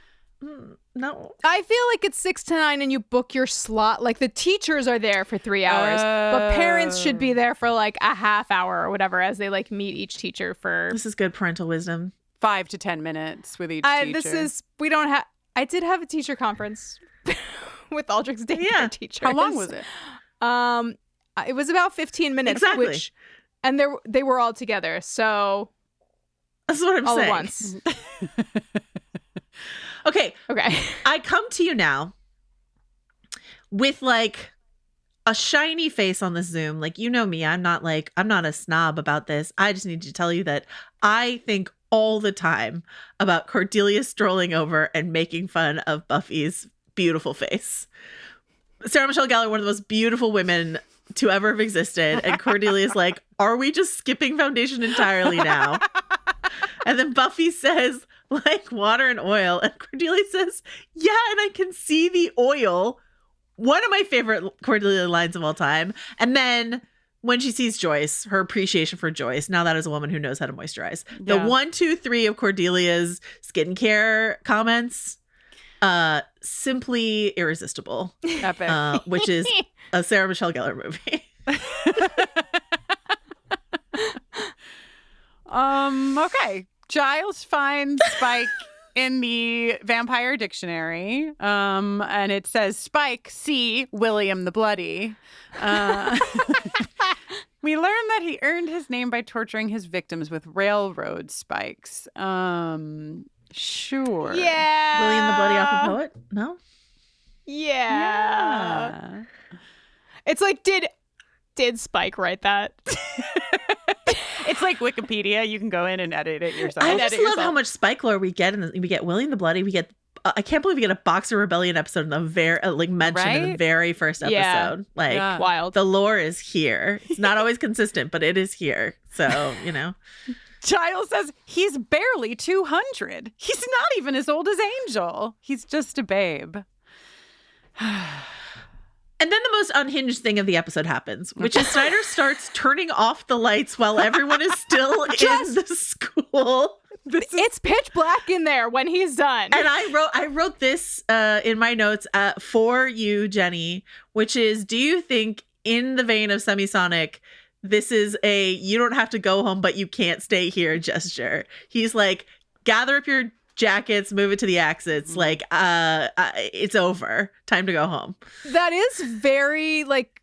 No. I feel like it's 6 to 9 and you book your slot. Like the teachers are there for 3 hours, but parents should be there for like a half hour or whatever as they like meet each teacher for. This is good parental wisdom. 5 to 10 minutes with each teacher. I did have a teacher conference with Aldrich's daycare teachers. How long was it? It was about 15 minutes. Exactly. And they were all together. So that's what I'm all saying. At once. Okay. Okay. I come to you now with like a shiny face on the Zoom. Like, you know me, I'm not a snob about this. I just need to tell you that I think all the time about Cordelia strolling over and making fun of Buffy's beautiful face. Sarah Michelle Gellar, one of the most beautiful women to ever have existed. And Cordelia's like, are we just skipping foundation entirely now? And then Buffy says, like water and oil. And Cordelia says, yeah, and I can see the oil. One of my favorite Cordelia lines of all time. And then when she sees Joyce, her appreciation for Joyce, now that is a woman who knows how to moisturize. The 1, 2, 3 of Cordelia's skincare comments, simply irresistible. Epic. Which is a Sarah Michelle Gellar movie. Okay. Giles finds Spike in the vampire dictionary, and it says Spike, see William the Bloody. We learn that he earned his name by torturing his victims with railroad spikes. Sure. Yeah. William the Bloody Awful Poet? No? Yeah. It's like, did Spike write that? It's like Wikipedia. You can go in and edit it yourself. I just love how much Spike lore we get. We get William the Bloody. We get, I can't believe we get a Boxer Rebellion episode in the very, mentioned in the very first episode. Yeah. Like, wild. The lore is here. It's not always consistent, but it is here. So, you know. Giles says he's barely 200. He's not even as old as Angel. He's just a babe. And then the most unhinged thing of the episode happens, which is Snyder starts turning off the lights while everyone is still in the school. It's pitch black in there when he's done. And I wrote this in my notes for you, Jenny, which is, do you think in the vein of Semisonic, this is a you don't have to go home, but you can't stay here gesture? He's like, gather up your jackets, move it to the exits. Like, it's over. Time to go home. That is very like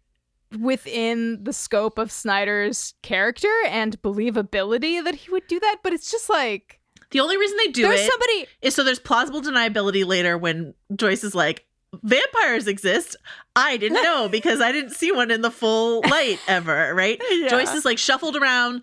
within the scope of Snyder's character and believability that he would do that. But it's just like the only reason they do is so there's plausible deniability later when Joyce is like, vampires exist. I didn't know because I didn't see one in the full light ever, right? Yeah. Joyce is like shuffled around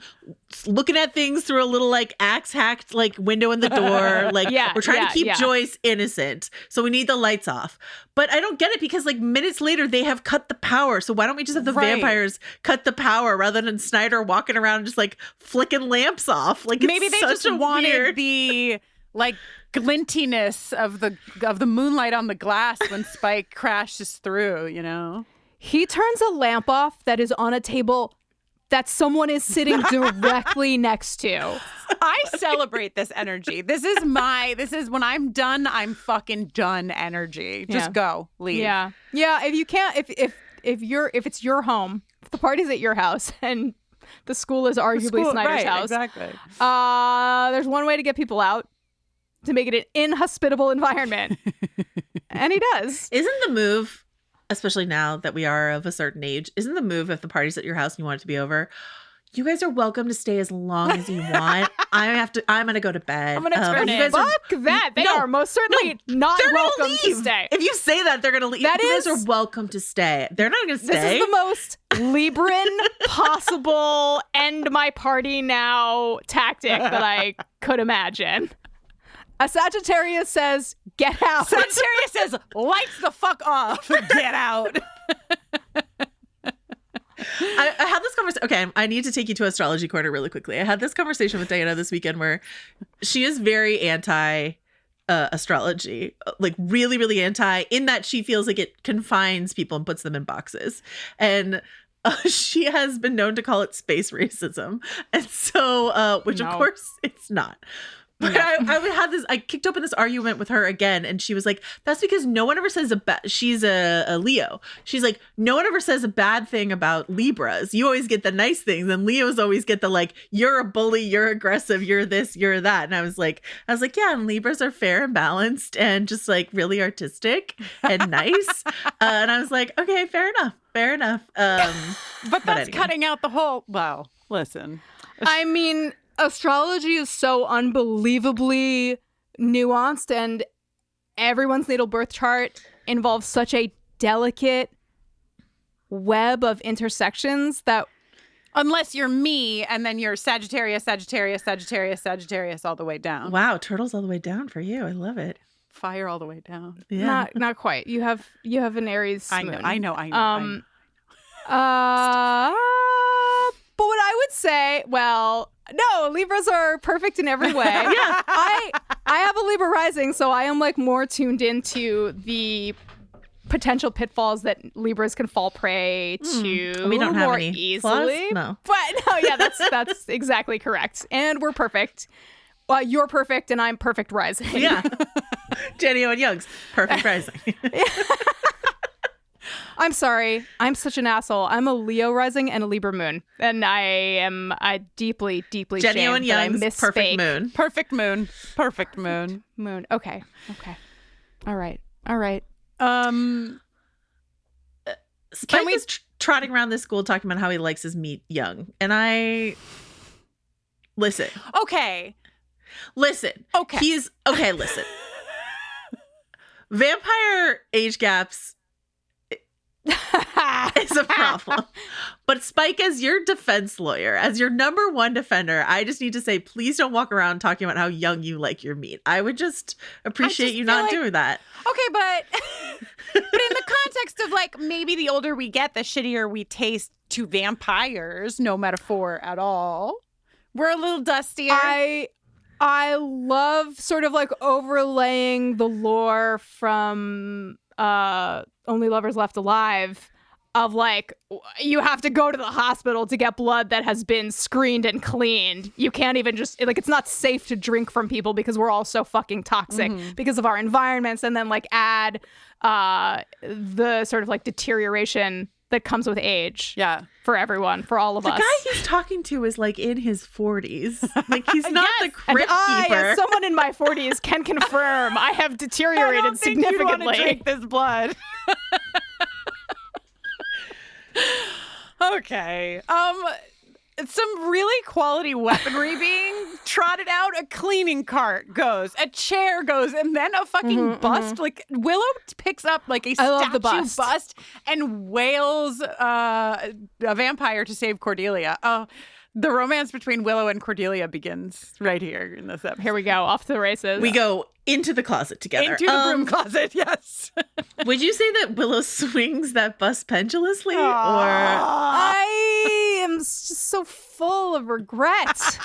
looking at things through a little like axe hacked like window in the door. Like we're trying to keep Joyce innocent. So we need the lights off. But I don't get it because like minutes later they have cut the power. So why don't we just have the vampires cut the power rather than Snyder walking around just like flicking lamps off? Like maybe they just wanted the like glintiness of the moonlight on the glass when Spike crashes through, you know? He turns a lamp off that is on a table that someone is sitting directly next to. I celebrate this energy. This is when I'm done, I'm fucking done energy. Just go, leave. Yeah. Yeah, if you can't if it's your home, if the party's at your house and the school is arguably Snyder's house. Exactly. There's one way to get people out. To make it an inhospitable environment. And he does. Isn't the move, especially now that we are of a certain age, isn't the move if the party's at your house and you want it to be over, you guys are welcome to stay as long as you want. I'm gonna go to bed. I'm gonna turn it. Fuck that. They are most certainly not welcome to stay. If you say that, they're gonna leave. You guys are welcome to stay. They're not gonna stay. This is the most Libran possible end my party now tactic that I could imagine. A Sagittarius says, get out. Sagittarius says, lights the fuck off. Get out. I had this conversation. Okay, I need to take you to Astrology Corner really quickly. I had this conversation with Diana this weekend where she is very anti astrology, like really, really anti, in that she feels like it confines people and puts them in boxes. And she has been known to call it space racism. And so, which of course it's not. But I kicked open this argument with her again, and she was like, that's because no one ever says she's a Leo. She's like, no one ever says a bad thing about Libras. You always get the nice things, and Leos always get the like, you're a bully, you're aggressive, you're this, you're that. And I was like, yeah, and Libras are fair and balanced and just like really artistic and nice. And I was like, okay, fair enough. But that's anyway. Cutting out the whole, well, listen. I mean, astrology is so unbelievably nuanced, and everyone's natal birth chart involves such a delicate web of intersections that unless you're me and then you're Sagittarius all the way down. Wow, turtles all the way down for you. I love it. Fire all the way down. Yeah. Not quite. You have an Aries moon. I know. But what I would say, well, no, Libras are perfect in every way. Yeah. I have a Libra rising, so I am like more tuned into the potential pitfalls that Libras can fall prey to we don't have more any easily. flaws? No. But no, yeah, that's exactly correct. And we're perfect. You're perfect and I'm perfect rising. Yeah. Jenny Owen Young's perfect rising. I'm sorry. I'm such an asshole. I'm a Leo rising and a Libra moon. And I deeply, deeply Jenny shamed Owen that I Young's misspoke. Perfect moon. Moon. Okay. All right. Spike is trotting around this school talking about how he likes his meat young. And I... Listen. Okay. Listen. Vampire age gaps is a problem. But Spike, as your defense lawyer, as your number one defender, I just need to say, please don't walk around talking about how young you like your meat. I would just appreciate you not doing that. Okay, but in the context of like maybe the older we get, the shittier we taste to vampires, no metaphor at all. We're a little dustier. I love sort of like overlaying the lore from Only Lovers Left Alive of like, you have to go to the hospital to get blood that has been screened and cleaned. You can't even just, like, it's not safe to drink from people because we're all so fucking toxic because of our environments. And then like add the sort of like deterioration that comes with age. Yeah. For everyone, for all of us. The guy he's talking to is like in his 40s. Like he's not the crypt keeper. As someone in my 40s can confirm, I have deteriorated significantly. I don't think you want to drink this blood. Okay. Some really quality weaponry being trotted out. A cleaning cart goes, a chair goes, and then a fucking bust. Like Willow picks up like a statue bust and wails a vampire to save Cordelia. The romance between Willow and Cordelia begins right here in this episode. Here we go, off to the races. We go into the closet together. Into the broom closet, yes. Would you say that Willow swings that bus pendulously? Or I am just so full of regret.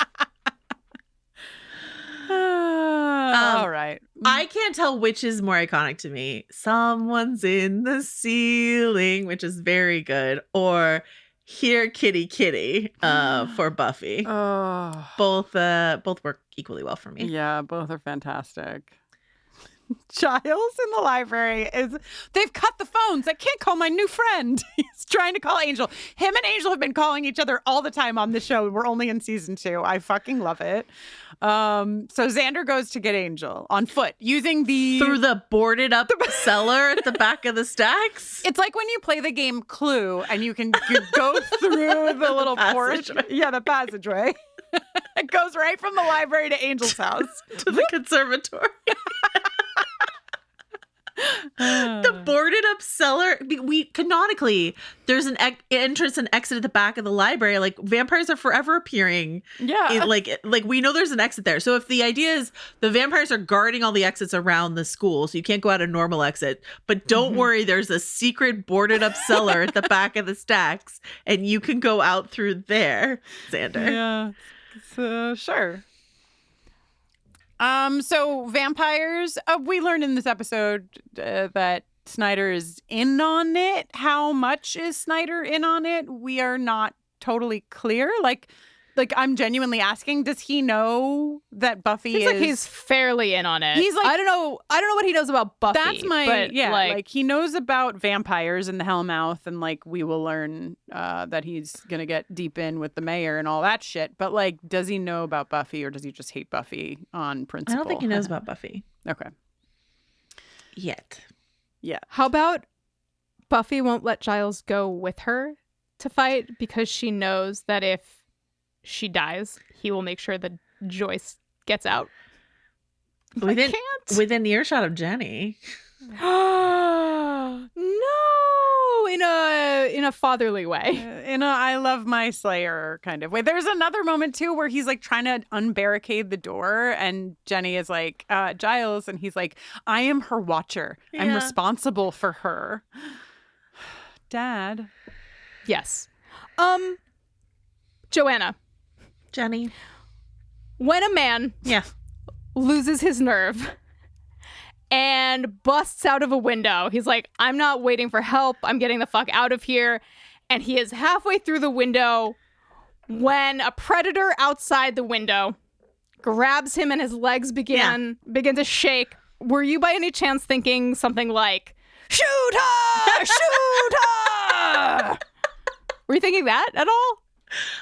All right. I can't tell which is more iconic to me. Someone's in the ceiling, which is very good. Or Here Kitty Kitty for Buffy. Both work equally well for me. Yeah, both are fantastic. Giles in the library they've cut the phones. I can't call my new friend. He's trying to call Angel. Him and Angel have been calling each other all the time on the show. We're only in season 2. I fucking love it. So Xander goes to get Angel on foot using through the boarded up cellar at the back of the stacks. It's like when you play the game Clue and you go through the little porch. Yeah, the passageway. It goes right from the library to Angel's house to the conservatory. The boarded up cellar. We canonically, there's an entrance and exit at the back of the library. Like vampires are forever appearing. Yeah. Like we know there's an exit there. So if the idea is the vampires are guarding all the exits around the school, so you can't go out a normal exit, but don't worry, there's a secret boarded up cellar at the back of the stacks, and you can go out through there, Xander. Yeah. So, sure. So vampires, we learned in this episode that Snyder is in on it. How much is Snyder in on it? We are not totally clear. Like I'm genuinely asking, does he know that Buffy is... like he's fairly in on it. He's like... I don't know what he knows about Buffy. That's my... but, yeah, like he knows about vampires and the Hellmouth, and like we will learn that he's going to get deep in with the mayor and all that shit. But like, does he know about Buffy, or does he just hate Buffy on principle? I don't think he knows about Buffy. Okay. Yet. Yeah. How about Buffy won't let Giles go with her to fight because she knows that if she dies, he will make sure that Joyce gets out. Within earshot of Jenny. No, in a fatherly way. In a I love my Slayer kind of way. There's another moment too where he's like trying to unbarricade the door, and Jenny is like, Giles, and he's like, I am her watcher. I'm Yeah. responsible for her. Dad. Yes. Joanna. Jenny. When a man loses his nerve and busts out of a window, he's like, I'm not waiting for help. I'm getting the fuck out of here. And he is halfway through the window when a predator outside the window grabs him and his legs begin to shake. Were you by any chance thinking something like, shoot her! Shoot her! Were you thinking that at all?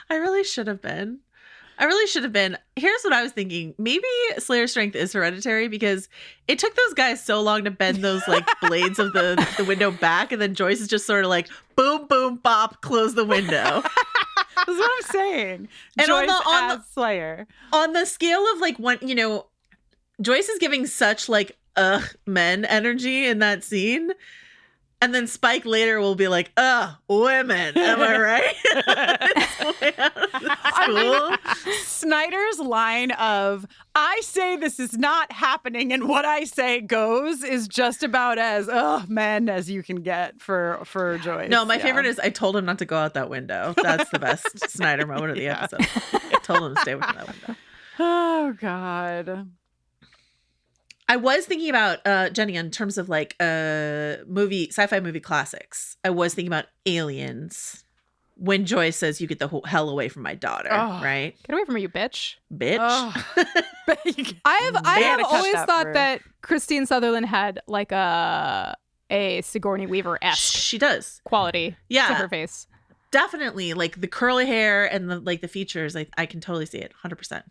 I really should have been. Here's what I was thinking. Maybe Slayer's strength is hereditary because it took those guys so long to bend those like blades of the window back, and then Joyce is just sort of like boom, boom, bop, close the window. That's what I'm saying. And Joyce on the Slayer. On the scale of like one, Joyce is giving such like men energy in that scene. And then Spike later will be like, women, am I right? I mean, Snyder's line of, I say this is not happening and what I say goes is just about as, men as you can get for Joyce. No, my favorite is I told him not to go out that window. That's the best Snyder moment of the episode. I told him to stay within that window. Oh, God. I was thinking about Jenny in terms of like sci-fi movie classics. I was thinking about Aliens when Joyce says, "You get the hell away from my daughter," right? Get away from her, you bitch. Bitch. I have always thought that Christine Sutherland had like a Sigourney Weaver-esque. She does quality to her face. Definitely, like the curly hair and the features. I can totally see it, 100%.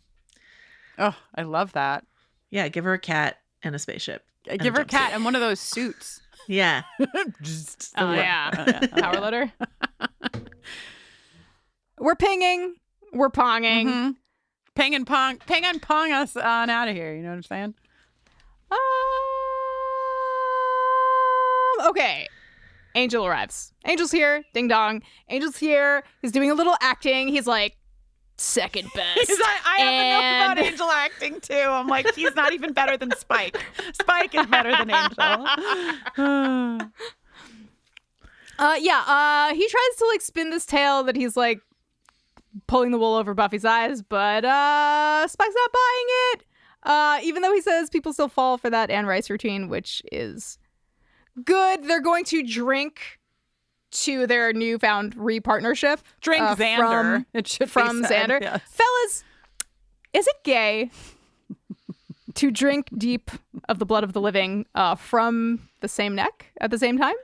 Oh, I love that. Yeah, give her a cat and a spaceship. Give her a cat and one of those suits. Yeah. Power loader. We're pinging. We're ponging. Mm-hmm. Ping and pong us on out of here. You know what I'm saying? Okay. Angel arrives. Angel's here. Ding dong. Angel's here. He's doing a little acting. He's like, second best. I have enough about Angel acting too. I'm like, he's not even better than Spike. Spike is better than Angel. He tries to like spin this tale that he's like pulling the wool over Buffy's eyes, but Spike's not buying it. Even though he says people still fall for that Anne Rice routine, which is good. They're going to drink to their newfound re-partnership. Drink Xander. From Xander. Yes. Fellas, is it gay to drink deep of the blood of the living from the same neck at the same time?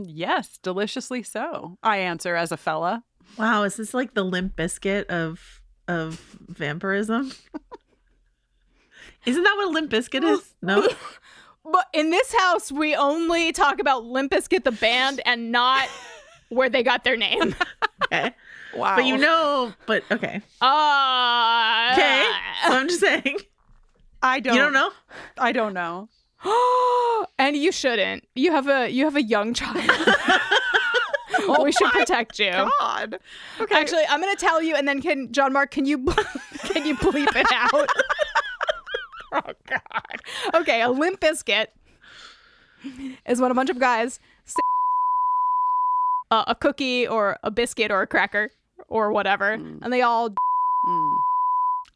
Yes, deliciously so. I answer as a fella. Wow, is this like the Limp Bizkit of vampirism? Isn't that what Limp Bizkit is? No. But in this house, we only talk about Limp Bizkit, the band, and not where they got their name. Okay. Wow. But okay. Okay. So I'm just saying. You don't know? I don't know. And you shouldn't. You have a young child. We should protect you. God. Okay. Actually, I'm going to tell you, and then John Mark, can you bleep it out? Oh, God. Okay, a Limp Bizkit is when a bunch of guys stick a cookie or a biscuit or a cracker or whatever, and they all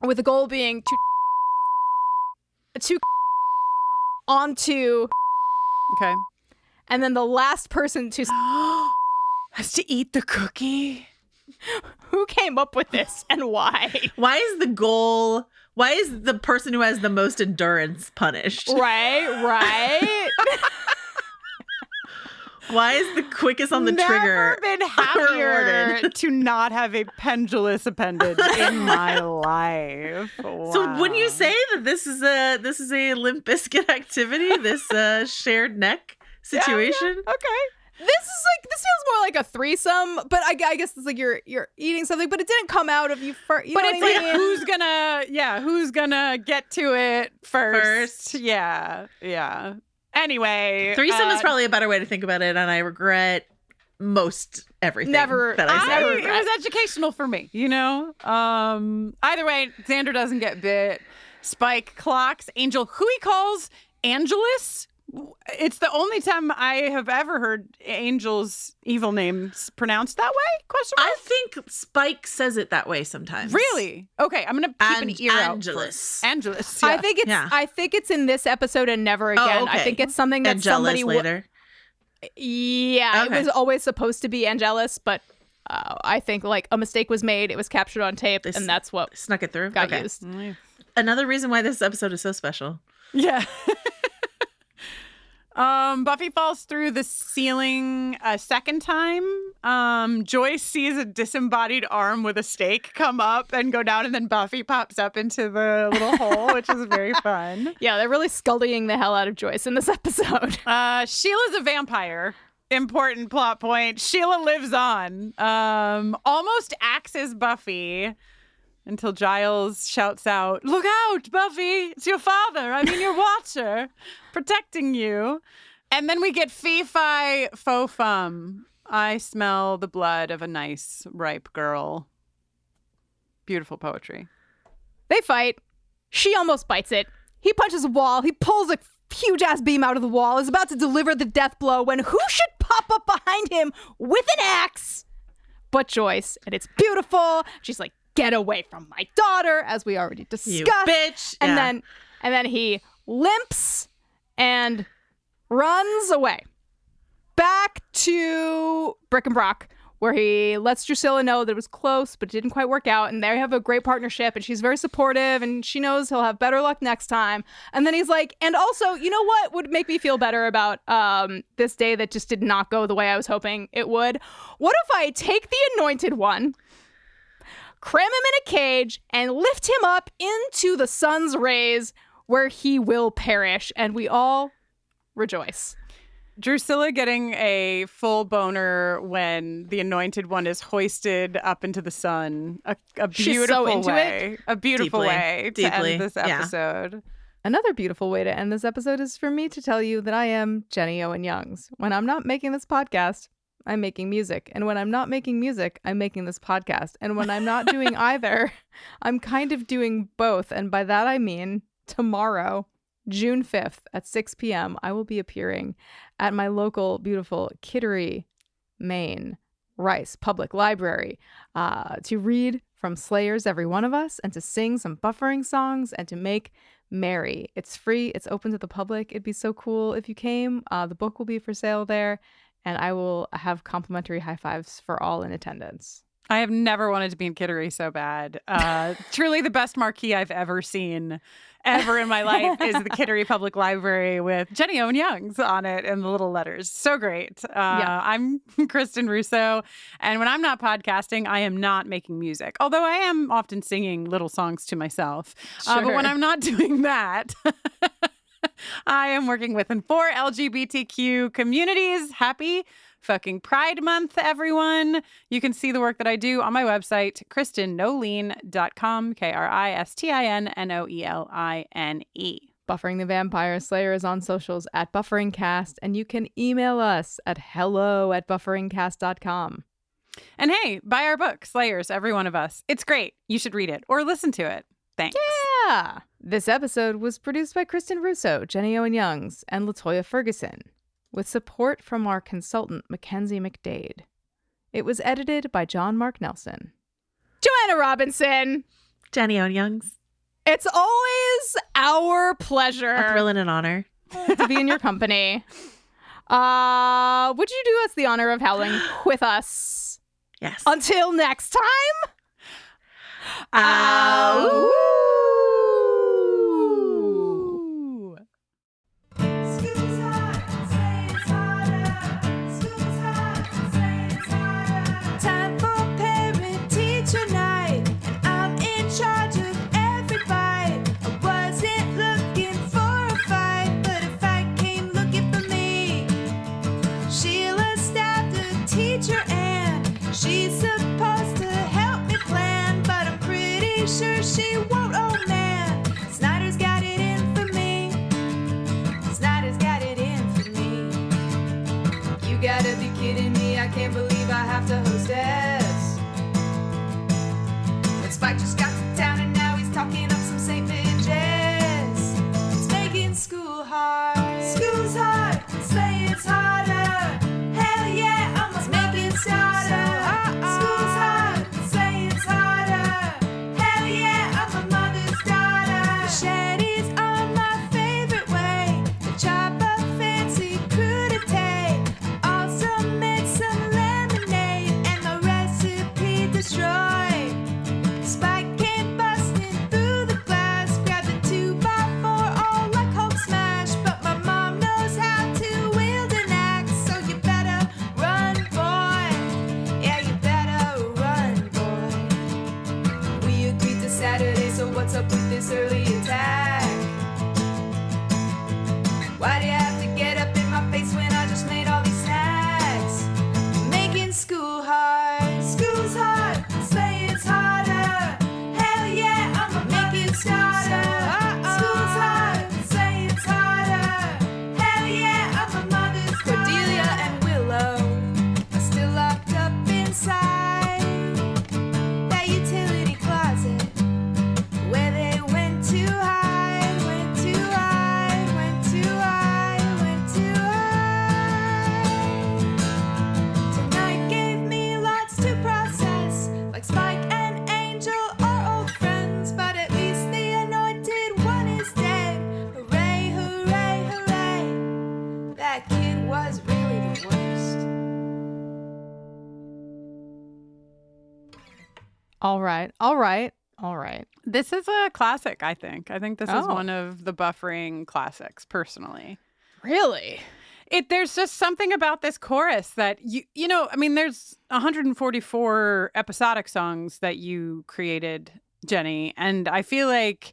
with the goal being to onto. Okay. And then the last person to has to eat the cookie. Who came up with this and why? Why is the goal? Why is the person who has the most endurance punished? Right. Why is the quickest on the trigger? Never been happier to not have a pendulous appendage in my life. Wow. So wouldn't you say that this is a Limp Bizkit activity? This shared neck situation? Yeah. Okay. This feels more like a threesome, but I guess it's like you're eating something, but it didn't come out of you first. But it's like who's gonna get to it first? Yeah. Anyway, threesome is probably a better way to think about it, and I regret most everything that I said. It was educational for me, you know. Either way, Xander doesn't get bit. Spike clocks Angel, who he calls Angelus. It's the only time I have ever heard Angel's evil name pronounced that way? Question mark? I think Spike says it that way sometimes. Really? Okay, I'm gonna keep an ear Angelus. out. Angelus. Yeah. I think it's in this episode and never again. Oh, okay. I think it's something that Angelus somebody later. Yeah, Okay. it was always supposed to be Angelus, but I think like a mistake was made. It was captured on tape, and that's what snuck it through. Got Okay. used. Another reason why this episode is so special. Yeah. Buffy falls through the ceiling a second time. Joyce sees a disembodied arm with a stake come up and go down, and then Buffy pops up into the little hole, which is very fun. Yeah, they're really scullying the hell out of Joyce in this episode. Sheila's a vampire. Important plot point. Sheila lives on. Almost axes Buffy until Giles shouts out, "Look out, Buffy! It's your father. I mean, your watcher, protecting you." And then we get fee-fi faux fum. I smell the blood of a nice, ripe girl. Beautiful poetry. They fight. She almost bites it. He punches a wall. He pulls a huge-ass beam out of the wall, is about to deliver the death blow when who should pop up behind him with an axe but Joyce. And it's beautiful. She's like, "Get away from my daughter," as we already discussed. You bitch. And then he limps and runs away. Back to Brick and Brock, where he lets Drusilla know that it was close, but it didn't quite work out. And they have a great partnership, and she's very supportive, and she knows he'll have better luck next time. And then he's like, and also, you know what would make me feel better about this day that just did not go the way I was hoping it would? What if I take the Anointed One, cram him in a cage, and lift him up into the sun's rays where he will perish, and we all rejoice. Drusilla getting a full boner when the Anointed One is hoisted up into the sun. A beautiful so into way. A beautiful Deeply. way to Deeply. end this episode. Another beautiful way to end this episode is for me to tell you that I am Jenny Owen Youngs. When I'm not making this podcast, I'm making music. And when I'm not making music, I'm making this podcast. And when I'm not doing either, I'm kind of doing both. And by that, I mean tomorrow, June 5th at 6 p.m., I will be appearing at my local beautiful Kittery, Maine, Rice Public Library to read from Slayer's Every One of Us and to sing some buffering songs and to make merry. It's free. It's open to the public. It'd be so cool if you came. The book will be for sale there, and I will have complimentary high fives for all in attendance. I have never wanted to be in Kittery so bad. Truly the best marquee I've ever seen ever in my life is the Kittery Public Library with Jenny Owen Youngs on it in the little letters. So great. I'm Kristin Russo, and when I'm not podcasting, I am not making music, although I am often singing little songs to myself. But when I'm not doing that, I am working with and for LGBTQ communities. Happy fucking Pride Month, everyone. You can see the work that I do on my website, KristinNoeline.com, KristinNoeline. Buffering the Vampire Slayer is on socials at BufferingCast, and you can email us at hello@bufferingcast.com. And hey, buy our book, Slayers, Every One of Us. It's great. You should read it or listen to it. Thanks. Yeah! This episode was produced by Kristin Russo, Jenny Owen Youngs, and LaToya Ferguson, with support from our consultant, Mackenzie McDade. It was edited by John Mark Nelson. Joanna Robinson! Jenny Owen Youngs. It's always our pleasure. A thrill and an honor. To be in your company. Would you do us the honor of howling with us? Yes. Until next time. Ow. Time for parent-teacher night, and I'm in charge of every bite. I wasn't looking for a fight, but a fight came looking for me. Sheila stabbed a teacher, and she's supposed to help me plan, but I'm pretty sure she won't. Oh man, Snyder's got it in for me. Snyder's got it in for me. You gotta be kidding me, I can't believe I have to hostess. But Spike just got to town and now he's talking up some St. Midges. It's making school hard. School's hard, slaying's harder. Hell yeah, I'm making starter. School's hard, slaying's harder. Hell yeah, I'm a mother's daughter. Machetes are my favorite way to chop up fancy crudité. Also made some lemonade and the recipe destroyed. Spike came busting through the glass, grabbed a 2x4 all like Hulk smash. But my mom knows how to wield an axe, so you better run, boy. Yeah, you better run, boy. We agreed to Saturday, so what's up with this early attack? Why do you have to get up in my face when I just made all these snacks? Making school hard. School's hard, slaying's harder. Hell yeah, I'm a making starter. School's hard, slaying's harder. Hell yeah, I'm a mother's Cordelia and Willow are still locked up inside that utility closet where they went too high, went too high, went too high, went too high. Tonight gave me lots to process, like Spike and Angel are old friends, but at least the anointed one is dead. Hooray, hooray, hooray. That kid was really the worst. All right. All right. All right. This is a classic, I think. I think this is Oh. one of the buffering classics, personally. Really? There's just something about this chorus that you know, I mean, there's 144 episodic songs that you created, Jenny, and I feel like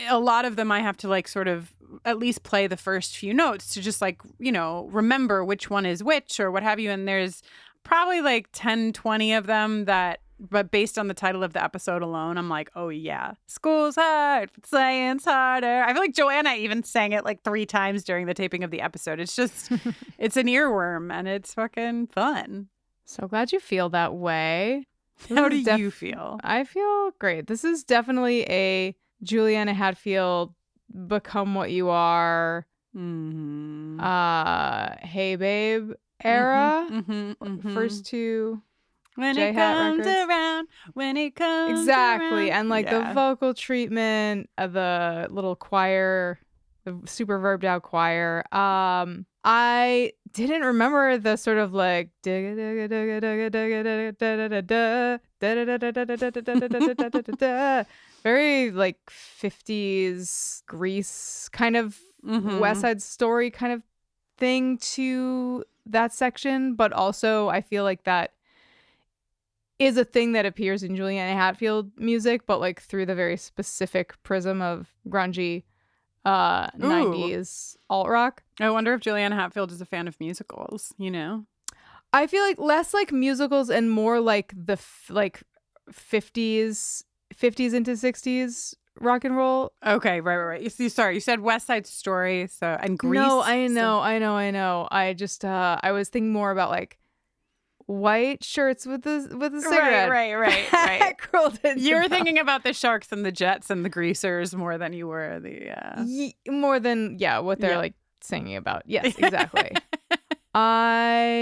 a lot of them I have to like sort of at least play the first few notes to just like, you know, remember which one is which or what have you. And there's probably like 10, 20 of them that, but based on the title of the episode alone, I'm like, oh yeah, school's hard, slaying's harder. I feel like Joanna even sang it like 3 times during the taping of the episode. It's just, it's an earworm and it's fucking fun. So glad you feel that way. How This do is you feel? I feel great. This is definitely a Juliana Hatfield become what you are. Hey babe era. First two. When J it Hat comes records. around, when it comes Exactly. around. And like Yeah. the vocal treatment of the little choir, the super verbed out choir. I didn't remember the sort of like very like 50s Grease kind of West Side Story kind of thing to that section, but also I feel like that is a thing that appears in Juliana Hatfield music, but like through the very specific prism of grungy 90s alt rock. I wonder if Juliana Hatfield is a fan of musicals, you know? I feel like less like musicals and more like the like 50s into 60s rock and roll. Okay, right. Sorry, you said West Side Story, and Grease. No, I know. I just I was thinking more about like white shirts with a cigarette. Right. Curled into You were them. thinking about the Sharks and the Jets and the Greasers more than you were more than what they're like singing about. Yes, exactly. I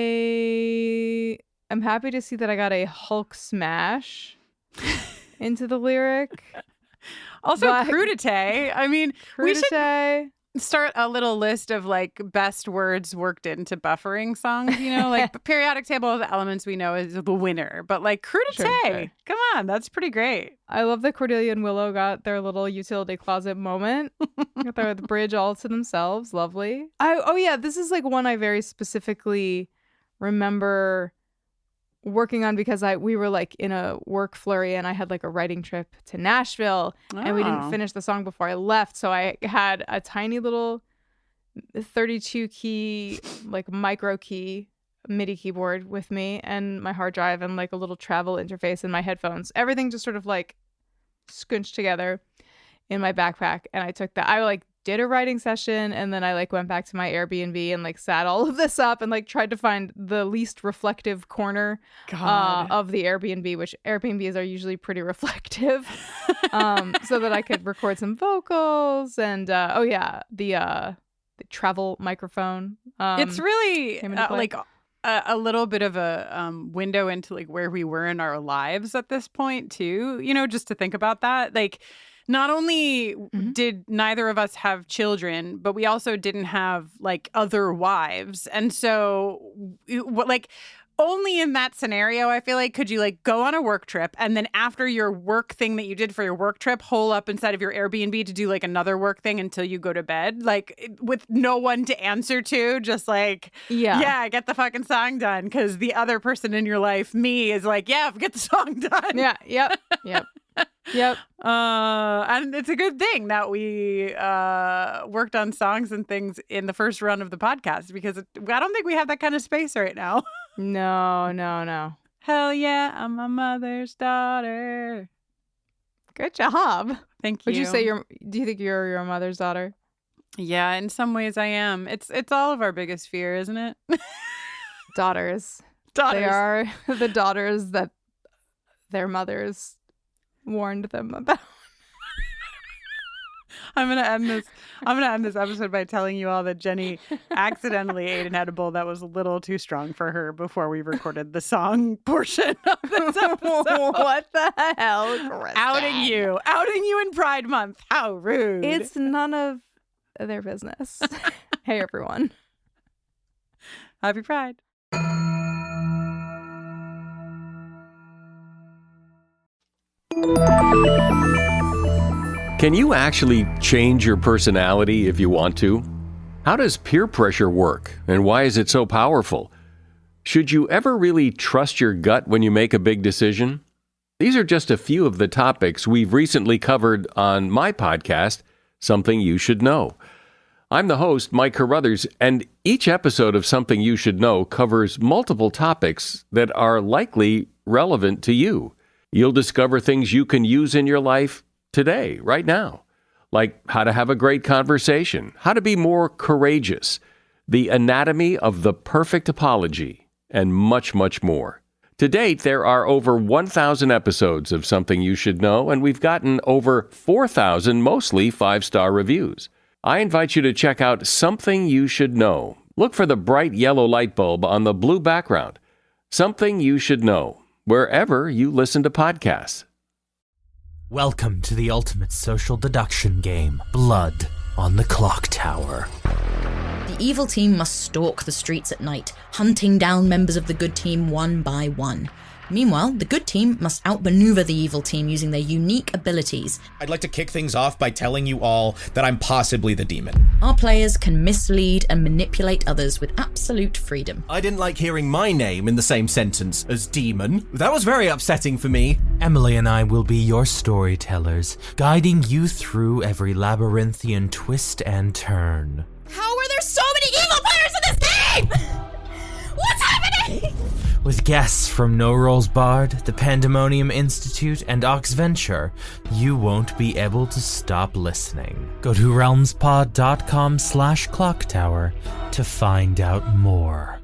am happy to see that I got a Hulk smash into the lyric. Also, crudité. I mean, we should start a little list of like best words worked into buffering songs. You know, like periodic table of the elements we know is the winner, but like crudité. Sure. Come on, that's pretty great. I love that Cordelia and Willow got their little utility closet moment. Got the bridge all to themselves. Lovely. This is like one I very specifically remember working on because we were like in a work flurry and I had like a writing trip to Nashville and we didn't finish the song before I left. So I had a tiny little 32 key, like micro key MIDI keyboard with me and my hard drive and like a little travel interface in my headphones. Everything just sort of like squinched together in my backpack. And I took that. I like did a writing session and then I like went back to my Airbnb and like sat all of this up and like tried to find the least reflective corner of the Airbnb, which Airbnbs are usually pretty reflective, so that I could record some vocals and the travel microphone. It's really like a little bit of a window into like where we were in our lives at this point too, you know, just to think about that. Like, not only did neither of us have children, but we also didn't have like other wives. And so like only in that scenario, I feel like, could you like go on a work trip and then after your work thing that you did for your work trip, hole up inside of your Airbnb to do like another work thing until you go to bed, like with no one to answer to, just like, get the fucking song done. Because the other person in your life, me, is like, get the song done. Yep. And it's a good thing that we worked on songs and things in the first run of the podcast because I don't think we have that kind of space right now. No. Hell yeah, I'm my mother's daughter. Good job. Thank you. Would you say do you think you're your mother's daughter? Yeah, in some ways I am. It's all of our biggest fear, isn't it? Daughters. They are the daughters that their mothers warned them about. I'm gonna end this episode by telling you all that Jenny accidentally ate an edible that was a little too strong for her before we recorded the song portion of this episode. What the hell, Kristin? Outing you in Pride Month. How rude! It's none of their business. Hey everyone, happy Pride. Can you actually change your personality if you want to? How does peer pressure work, and why is it so powerful? Should you ever really trust your gut when you make a big decision? These are just a few of the topics we've recently covered on my podcast, Something You Should Know. I'm the host, Mike Carruthers, and each episode of Something You Should Know covers multiple topics that are likely relevant to you. You'll discover things you can use in your life today, right now, like how to have a great conversation, how to be more courageous, the anatomy of the perfect apology, and much, much more. To date, there are over 1,000 episodes of Something You Should Know, and we've gotten over 4,000 mostly 5-star reviews. I invite you to check out Something You Should Know. Look for the bright yellow light bulb on the blue background. Something You Should Know, wherever you listen to podcasts. Welcome to the ultimate social deduction game, Blood on the Clock Tower. The evil team must stalk the streets at night, hunting down members of the good team one by one. Meanwhile, the good team must outmaneuver the evil team using their unique abilities. I'd like to kick things off by telling you all that I'm possibly the demon. Our players can mislead and manipulate others with absolute freedom. I didn't like hearing my name in the same sentence as demon. That was very upsetting for me. Emily and I will be your storytellers, guiding you through every labyrinthian twist and turn. How are there so many evil players in this game? What's happening? With guests from No Rolls Barred, the Pandemonium Institute, and Oxventure, you won't be able to stop listening. Go to realmspod.com/clocktower to find out more.